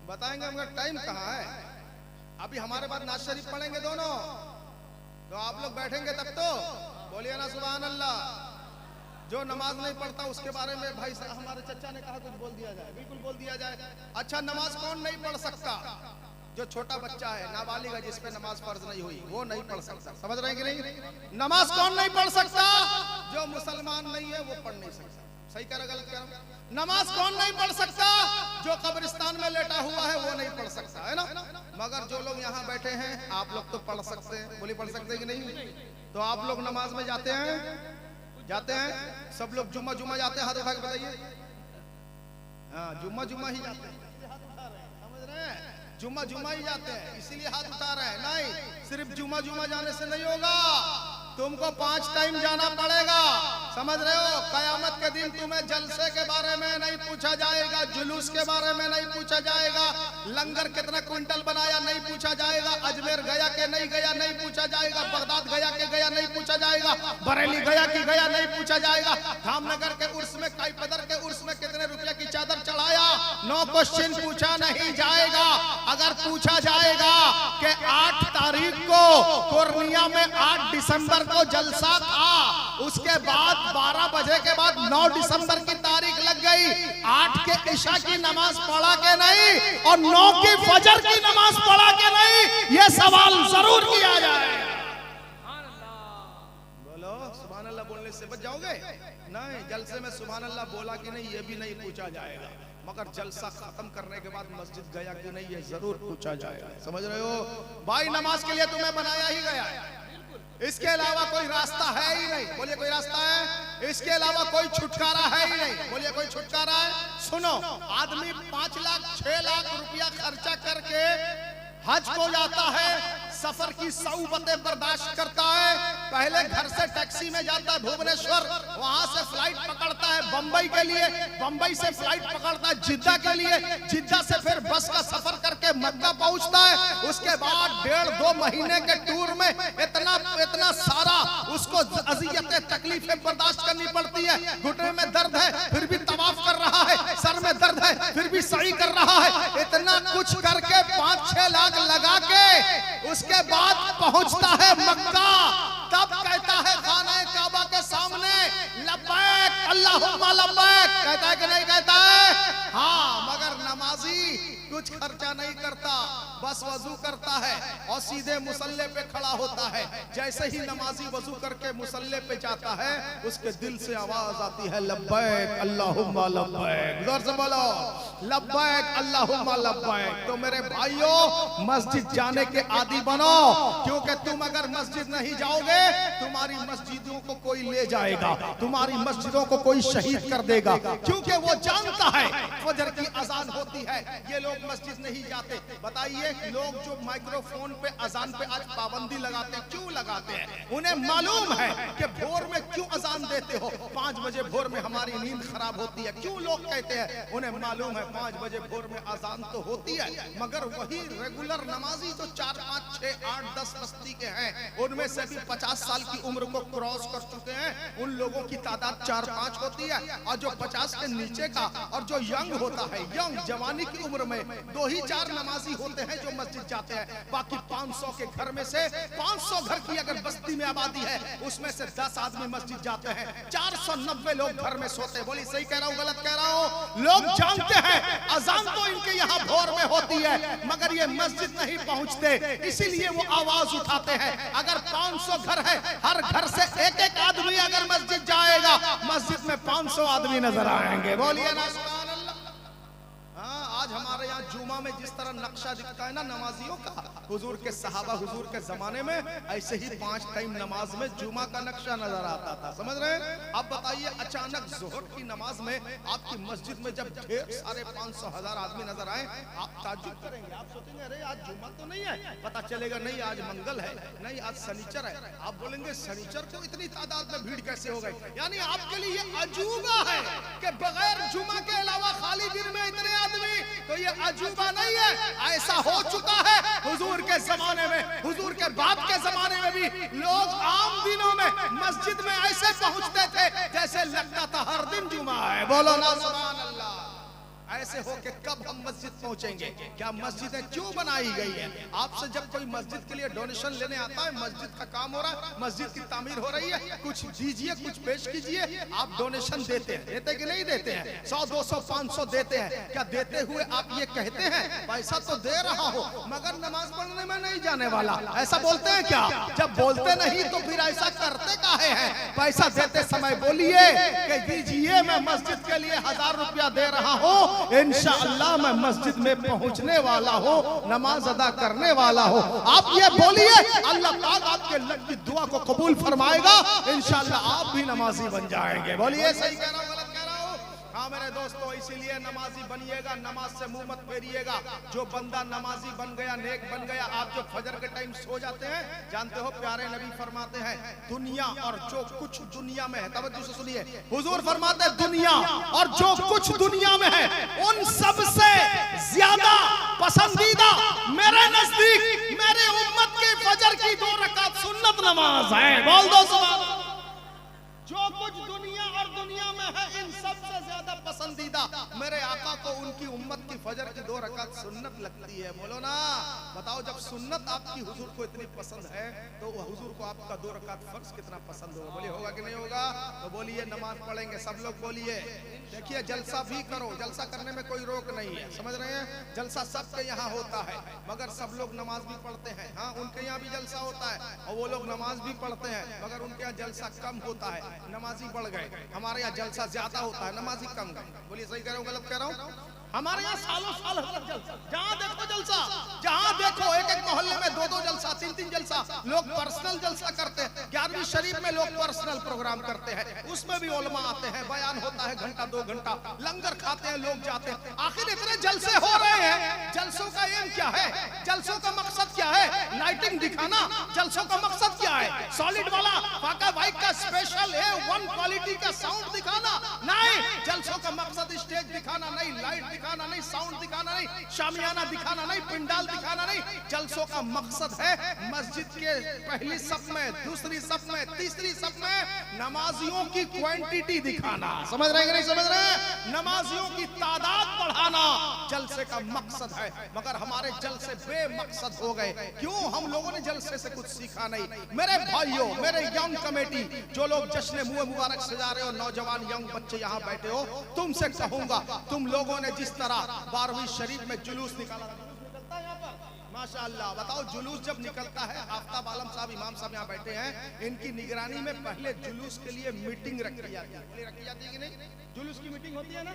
बताएंगे मगर टाइम कहाँ है? अभी हमारे बाद नाज शरीफ पढ़ेंगे दोनों, तो आप लोग बैठेंगे तब तो। बोलिए ना सुभान अल्लाह। जो नमाज नहीं पढ़ता उसके बारे में भाई साहब हमारे चचा ने कहा कुछ बोल दिया जाए, बिल्कुल बोल दिया जाए। अच्छा, नमाज कौन नहीं पढ़ सकता? जो छोटा बच्चा है, नाबालिग है, जिस पे नमाज फर्ज नहीं हुई, वो नहीं पढ़ सकता। समझ रहे हैं कि नहीं? नमाज कौन नहीं पढ़ सकता? जो मुसलमान नहीं है वो पढ़ नहीं सकता। सही कह रहा गलत कह रहा? नमाज कौन नहीं पढ़ सकता? जो कब्रिस्तान में लेटा हुआ है वो नहीं पढ़ सकता, है ना। मगर जो लोग यहाँ बैठे हैं आप लोग तो पढ़ सकते हैं। बोलिए पढ़ सकते हैं कि नहीं? तो आप लोग नमाज में जाते हैं? जाते हैं सब लोग? जुम्मा जुम्मा जाते हैं? हाथ उठा के बताइए। हाँ, जुम्मा जुम्मा ही जाते हैं, समझ रहे हैं? जुम्मा जुम्मा ही जाते हैं, इसीलिए हाथ उठा रहे हैं। नहीं, सिर्फ जुम्मा जुम्मा जाने से नहीं होगा, तुमको 5 टाइम जाना पड़ेगा। समझ रहे हो? कयामत के दिन तुम्हें जलसे के बारे में नहीं पूछा जाएगा, जुलूस के बारे में नहीं पूछा जाएगा, लंगर कितना क्विंटल बनाया नहीं पूछा जाएगा, अजमेर गया के नहीं गया नहीं पूछा जाएगा, बगदाद गया के गया नहीं पूछा जाएगा, बरेली गया कि गया नहीं पूछा जाएगा, धामनगर के उर्स में, काईपदर के उर्स में कितने रुपया की चादर चढ़ाया, नो क्वेश्चन पूछा नहीं जाएगा। अगर पूछा जाएगा कि 8 तारीख को पूर्णिया में 8 दिसंबर को जलसा था, उसके बाद 12 बजे के बाद 9 दिसंबर की तारीख लग गई, 8 के इशा की नमाज पढ़ा के नहीं और 9 की फजर की नमाज पढ़ा के नहीं, ये सवाल जरूर किया जाए। बोलो सुभान अल्लाह। बोलने से बच जाओगे? नहीं, जलसे में सुभान अल्लाह बोला कि नहीं ये भी नहीं पूछा जाएगा, मगर जलसा खत्म करने के बाद मस्जिद गया कि नहीं ये जरूर पूछा जाएगा। समझ रहे हो भाई? नमाज के लिए तुम्हें बनाया ही गया है, इसके अलावा कोई रास्ता है ही नहीं। बोलिए कोई रास्ता है? इसके अलावा कोई छुटकारा है ही नहीं। बोलिए कोई छुटकारा है? सुनो, आदमी 5 लाख 6 लाख रुपया खर्चा करके हज को जाता है, सफर की सऊबतें बर्दाश्त करता है, पहले घर से टैक्सी में जाता है भुवनेश्वर, वहां से फ्लाइट पकड़ता है बंबई के लिए, बंबई से फ्लाइट पकड़ता है जिद्दा के लिए, जिद्दा से फिर बस का सफर करके मक्का पहुंचता है, उसके बाद 1.5-2 महीने के टूर में इतना सारा उसको अज़ियतें तकलीफें बर्दाश्त करनी पड़ती है। घुटने में दर्द है फिर भी तवाफ कर रहा है, सर में दर्द है फिर भी सही कर रहा है, इतना कुछ करके 5-6 लाख लगा के उसके बाद पहुंचता है मक्का, तब कहता है खाना काबा के सामने लब्बैक अल्लाहुम्मा लब्बैक, कहता है कि नहीं कहता है? हाँ, मगर नमाजी कुछ खर्चा नहीं करता, बस वजू करता है और सीधे मुसल्ले पे खड़ा होता है। जैसे ही नमाजी वजू करके मुसल्ले पे जाता है, उसके दिल से आवाज आती है लब्बैक अल्लाहुम्मा लब्बैक, जोर से बोलो लब्बैक अल्लाहुम्मा लब्बैक। तो मेरे भाइयों, मस्जिद जाने के आदी बनो, क्योंकि तुम अगर मस्जिद नहीं जाओगे तुम्हारी मस्जिदों को कोई ले जाएगा, तुम्हारी मस्जिदों को कोई शहीद कर देगा, क्योंकि वो जानता है फजर की अजान होती है, ये लोग मस्जिद नहीं जाते। बताइए लोग जो माइक्रोफोन पे अजान पे आज पाबंदी लगाते हैं, क्यों लगाते हैं? उन्हें मालूम है कि भोर में क्यों अजान देते हो, 5 बजे भोर में हमारी नींद खराब होती है, क्यों लोग कहते हैं? उन्हें मालूम है 5 बजे भोर में अजान तो होती है, मगर वही रेगुलर नमाजी जो 4, 5, 6, 8, 10 बस्ती के हैं, उनमें से भी 50 साल की उम्र को क्रॉस कर चुके हैं, उन लोगों की तादाद 4-5 होती है। और जो 50 के नीचे का और जो यंग होता है, यंग जवानी की उम्र में 2 ही 4 नमाजी होते हैं जो मस्जिद जाते हैं। बाकी 500 के घर में से 500 घर की अगर बस्ती में आबादी है, उसमें से 10 आदमी मस्जिद जाते हैं, 490 लोग घर में सोते हैं। बोली सही कह रहा हूँ गलत कह रहा हूँ? लोग जानते हैं अजान तो इनके यहाँ भोर में होती है, मगर ये मस्जिद नहीं पहुंचते, इसीलिए वो आवाज उठाते हैं। अगर 500 घर है, हर घर से एक आदमी अगर मस्जिद जाएगा, मस्जिद में 500 आदमी नजर आएंगे। बोलिए ना सुभान अल्लाह। हाँ, आज हमारे यहाँ जुमा में जिस तरह नक्शा दिखता है ना नमाजियों का, हुजूर के सहाबा हुजूर के जमाने में ऐसे ही 5 टाइम नमाज में जुमा का नक्शा नजर आता था। समझ रहे हैं? अब बताइए अचानक जोहर की नमाज में आपकी मस्जिद में जब ढेर सारे 500,000 आदमी नजर आए, आप ताज्जुब करेंगे, आप सोचेंगे अरे आज जुमा तो नहीं है, पता चलेगा नहीं आज मंगल है, नहीं आज शनिचर है। आप बोलेंगे शनिचर को इतनी तादाद में भीड़ कैसे हो गई? यानी आपके लिए ये अजूबा है कि बगैर जुमा के अलावा खाली दिन में इतने आदमी, तो ये अजूबा नहीं है, ऐसा हो चुका है। हुजूर के जमाने में, हुजूर के बाप के जमाने में भी लोग आम दिनों में मस्जिद में ऐसे पहुंचते थे जैसे लगता था हर दिन जुमा है। बोलो ना सुभान अल्लाह। ऐसे हो के कब हम मस्जिद पहुंचेंगे? क्या मस्जिदें क्यों बनाई गई है? आपसे जब कोई मस्जिद के लिए डोनेशन लेने आता है, मस्जिद का काम हो रहा है, मस्जिद की तामीर हो रही है, कुछ दीजिए, कुछ पेश कीजिए, आप डोनेशन देते हैं, देते कि नहीं देते हैं? 100, 200, 500 देते हैं। क्या देते हुए आप ये कहते हैं पैसा तो दे रहा हो मगर नमाज पढ़ने में नहीं जाने वाला, ऐसा बोलते हैं क्या? जब बोलते नहीं तो फिर ऐसा करते काहे हैं? पैसा देते समय बोलिए कि दीजिए, मैं मस्जिद के लिए 1000 रुपया दे रहा हूँ, इंशाअल्लाह मैं मस्जिद में पहुंचने वाला हो, नमाज अदा करने वाला हो। आप ये बोलिए, अल्लाह पाक आपके लगी दुआ को कबूल फरमाएगा, इंशाअल्लाह आप भी नमाजी बन जाएंगे। बोलिए सही कह रहा हूं गलत कह रहा हूं? हाँ मेरे दोस्तों, इसीलिए नमाजी बनिएगा, नमाज से मुंह मत फेरिएगा। जो बंदा नमाजी बन गया, नेक बन गया, आप जो फजर के टाइम सो जाते हैं, जानते हो प्यारे नबी फरमाते हैं दुनिया और जो कुछ दुनिया में है, तवज्जो से सुनिए, हुजूर फरमाते हैं दुनिया और जो कुछ दुनिया में है उन सब से ज्यादा पसंदीदा मेरे नजदीक मेरे उम्मत के फजर की 2 रकात सुन्नत नमाज है। बोल दो सुभान अल्लाह। जो कुछ दुनिया और दुनिया में है, इन सबसे ज्यादा पसंदीदा मेरे आका को उनकी उम्मत की फजर की 2 रकात सुन्नत लगती है। बोलो ना, बताओ जब सुन्नत आपकी हुजूर को इतनी पसंद है तो हुजूर को आपका 2 रकात फर्ज कितना पसंद होगा? बोलिए होगा कि नहीं होगा? तो बोलिए नमाज पढ़ेंगे सब लोग, बोलिए। देखिए जलसा भी करो, जलसा करने में कोई रोक नहीं है, समझ रहे हैं? जलसा सबके यहाँ होता है, मगर सब लोग नमाज भी पढ़ते हैं। हाँ, उनके यहाँ भी जलसा होता है और वो लोग नमाज भी पढ़ते हैं, मगर उनके यहाँ जलसा कम होता है, नमाजी बढ़ गए। हमारे यहाँ जलसा ज्यादा होता है, नमाजी कम गए। बोलिए सही कह रहा हूँ गलत कह रहा हूँ? हमारे यहाँ सालों साल जलसा, जहाँ देखो जलसा, जहाँ देखो एक मोहल्ले में 2-2 जलसा, 3-3 जलसा। लोग पर्सनल जलसा करते हैं, 11वीं शरीफ में लोग पर्सनल प्रोग्राम करते हैं, उसमें भी उलमा आते हैं, बयान होता है घंटा 2 घंटा, लंगर खाते हैं लोग, जाते हैं। आखिर इतने जलसे हो रहे हैं, जलसों का एम क्या है? जलसों का मकसद क्या है? लाइटिंग दिखाना? जलसों का मकसद क्या है? सॉलिड वाला फाका बाइक का स्पेशल A1 क्वालिटी का साउंड दिखाना? नहीं, जलसों का मकसद स्टेज दिखाना नहीं, लाइट दिखाना नहीं, साउंड दिखाना नहीं, शामियाना दिखाना नहीं, पिंडाल दिखाना नहीं। जलसों का मकसद है मस्जिद के पहली सफ में, दूसरी सफ में, तीसरी सफ में नमाजियों की क्वांटिटी दिखाना। समझ रहे हैं कि नहीं समझ रहे हैं? नमाजियों की तादाद बढ़ाना जलसे का मकसद है, मगर हमारे जलसे बेमकसद हो गए। क्यों? हम लोगों ने जलसे से कुछ सीखा नहीं। मेरे भाइयों, मेरे यंग कमेटी, जो लोग जश्न मुए मुबारक सजा रहे हो, नौजवान यंग बच्चे यहाँ बैठे हो, तुमसे कहूंगा, तुम लोगों ने जिस तरह 12वीं शरीफ में जुलूस निकाला, निकलता है यहाँ पर माशाअल्लाह। बताओ जुलूस जब निकलता है, आफ्ताब आलम साहब, इमाम साहब यहाँ बैठे हैं, इनकी निगरानी में पहले जुलूस के लिए मीटिंग रखी जाती है। रखी जाती है कि नहीं? जुलूस की मीटिंग होती है ना?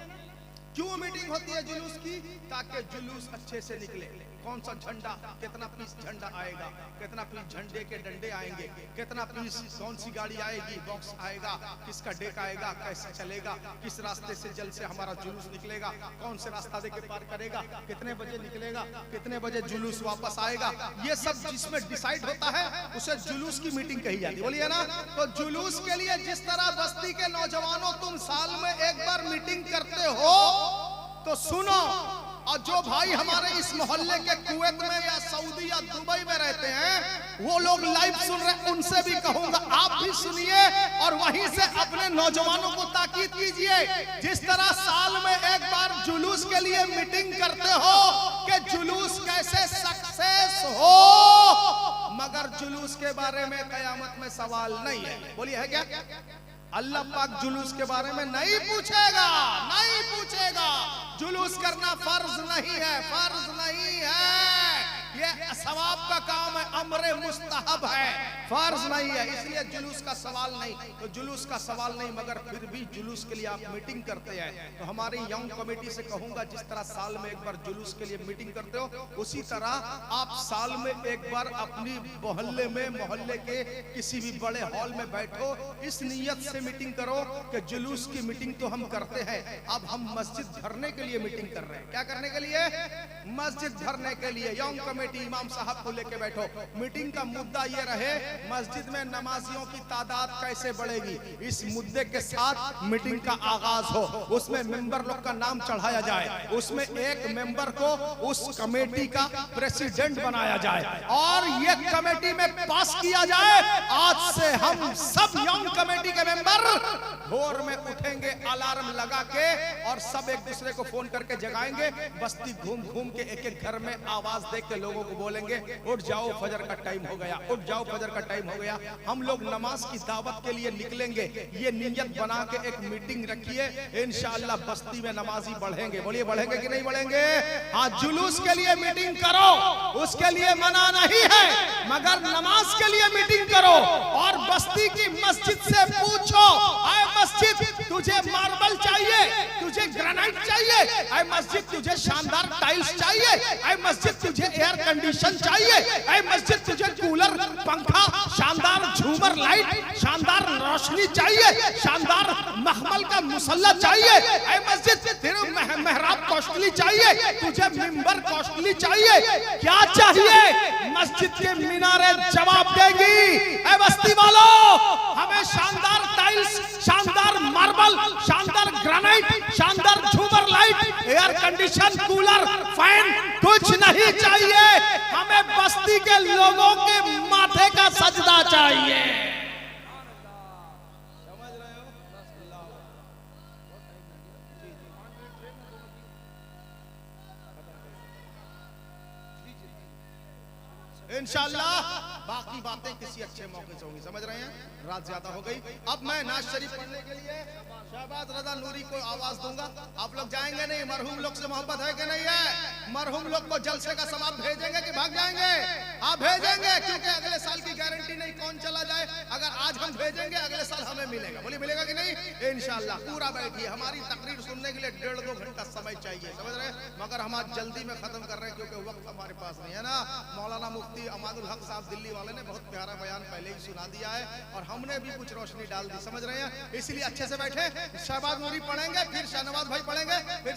क्यों मीटिंग होती है जुलूस की? ताकि जुलूस अच्छे से निकले। कौन सा झंडा, कितना पीस झंडा आएगा, कितना पीस झंडे के डंडे आएंगे, कितना पीस कौन सी गाड़ी आएगी, बॉक्स आएगा, किसका डेक आएगा, कैसे चलेगा, किस रास्ते से जल से हमारा जुलूस निकलेगा, कौन से रास्ता देके पार करेगा, कितने बजे निकलेगा, कितने बजे जुलूस वापस आएगा, ये सब जिसमें डिसाइड होता है उसे जुलूस की मीटिंग कही जाती है, बोलिए ना। तो जुलूस के लिए जिस तरह बस्ती के नौजवानों तुम साल में एक बार मीटिंग करते हो, तो सुनो, और जो भाई हमारे इस मोहल्ले के कुवैत में या सऊदी या दुबई में रहते हैं वो लोग लाइव सुन रहे हैं, उनसे भी कहूंगा आप भी सुनिए और वहीं से अपने नौजवानों को ताकीद कीजिए। जिस तरह साल में एक बार जुलूस के लिए मीटिंग करते हो कि जुलूस कैसे सक्सेस हो, मगर जुलूस के बारे में कयामत में सवाल नहीं है, बोलिए है क्या? अल्लाह पाक जुलूस के बारे में नहीं पूछेगा, नहीं पूछेगा। जुलूस करना फर्ज नहीं है, फर्ज नहीं है, ये सवाब का काम है, अमरे मुस्तहब है, फर्ज नहीं है, इसलिए जुलूस का सवाल नहीं। तो जुलूस का सवाल नहीं, मगर फिर भी जुलूस के लिए आप मीटिंग करते हैं, तो हमारी यंग कमेटी से कहूंगा जिस तरह साल में एक बार जुलूस के लिए मीटिंग करते हो, उसी तरह आप साल में एक बार अपनी मोहल्ले में, मोहल्ले के किसी भी बड़े हॉल में बैठो, इस नियत से मीटिंग करो कि जुलूस की मीटिंग तो हम करते हैं, अब हम मस्जिद भरने के लिए मीटिंग कर रहे हैं। क्या करने के लिए? मस्जिद भरने के लिए। यंग कमेटी इमाम साहब को लेके बैठो, मीटिंग का मुद्दा ये रहे मस्जिद में नमाजियों की तादाद कैसे बढ़ेगी, इस मुद्दे के साथ मीटिंग का आगाज हो। उसमें मेंबर लोग का नाम चढ़ाया जाए, उसमें एक मेंबर को उस कमेटी का प्रेसिडेंट बनाया जाए और ये कमेटी में पास किया जाए, आज से हम सब यंग कमेटी के मेंबर भोर में उठेंगे अलार्म लगा के और सब एक दूसरे को फोन करके जगाएंगे, बस्ती घूम घूम के एक एक घर में आवाज दे के लोगों को बोलेंगे उठ जाओ फजर का टाइम हो गया, उठ जाओ फजर का टाइम हो गया। हम लोग नमाज की दावत के लिए निकलेंगे, ये नियत बना के एक मीटिंग रखिए, इंशाअल्लाह बस्ती में नमाजी बढ़ेंगे। बोलिए बढ़ेंगे कि नहीं बढ़ेंगे? हाँ, जुलूस के लिए मीटिंग करो, उसके लिए मना नहीं है, मगर नमाज के लिए मीटिंग करो और बस्ती की मस्जिद से पूछो, आए मस्जिद तुझे मार्बल चाहिए, तुझे ग्रेनाइट चाहिए, आए मस्जिद तुझे शानदार टाइल्स चाहिए, आए मस्जिद तुझे एयर कंडीशन चाहिए, आए मस्जिद तुझे कूलर, पंखा, शानदार झूमर लाइट, शानदार रोशनी चाहिए, शानदार मखमल का मुसल्ला चाहिए, आए मस्जिद तेरे मेहराब कॉस्टली चाहिए, तुझे मिंबर कॉस्टली चाहिए, क्या चाहिए? मस्जिद के मीनारे जवाब देगी, ऐ बस्ती वालों हमें शानदार टाइल्स, शानदार मार्बल, शानदार ग्रेनाइट, शानदार झूमर light, air condition, cooler, fan कुछ नहीं चाहिए, हमें बस्ती के लोगों के माथे का सजदा चाहिए। समझ रहे हो? इंशाअल्लाह बाकी बातें किसी अच्छे मौके से होंगी। समझ रहे हैं? रात ज्यादा हो गई, अब मैं नाज शरीफ पढ़ने के लिए शहबाज रजा नूरी को आवाज दूंगा। आप लोग जाएंगे नहीं? मरहूम लोग से मोहब्बत है कि नहीं है? मरहूम लोग को जलसे का सवाब भेजेंगे कि भाग जाएंगे? आप भेजेंगे, क्योंकि अगले साल की गारंटी नहीं कौन चला जाए। अगर आज हम भेजेंगे अगले साल हमें मिलेगा। बोलिए मिलेगा कि नहीं? इंशाअल्लाह पूरा बैठिए, हमारी तकरीर सुनने के लिए 1.5-2 घंटा समय चाहिए। समझ रहे हैं? मगर हम आज जल्दी में खत्म कर रहे हैं क्योंकि वक्त हमारे पास नहीं है ना। मौलाना मुफ्ती अमानुल हक साहब दिल्ली वाले ने बहुत प्यारा बयान पहले ही सुना दिया है और हमने भी कुछ रोशनी डाल दी। समझ रहे हैं? इसलिए अच्छे से बैठे, शहबाज नूरी पढ़ेंगे, फिर शाहनवाज भाई पढ़ेंगे, फिर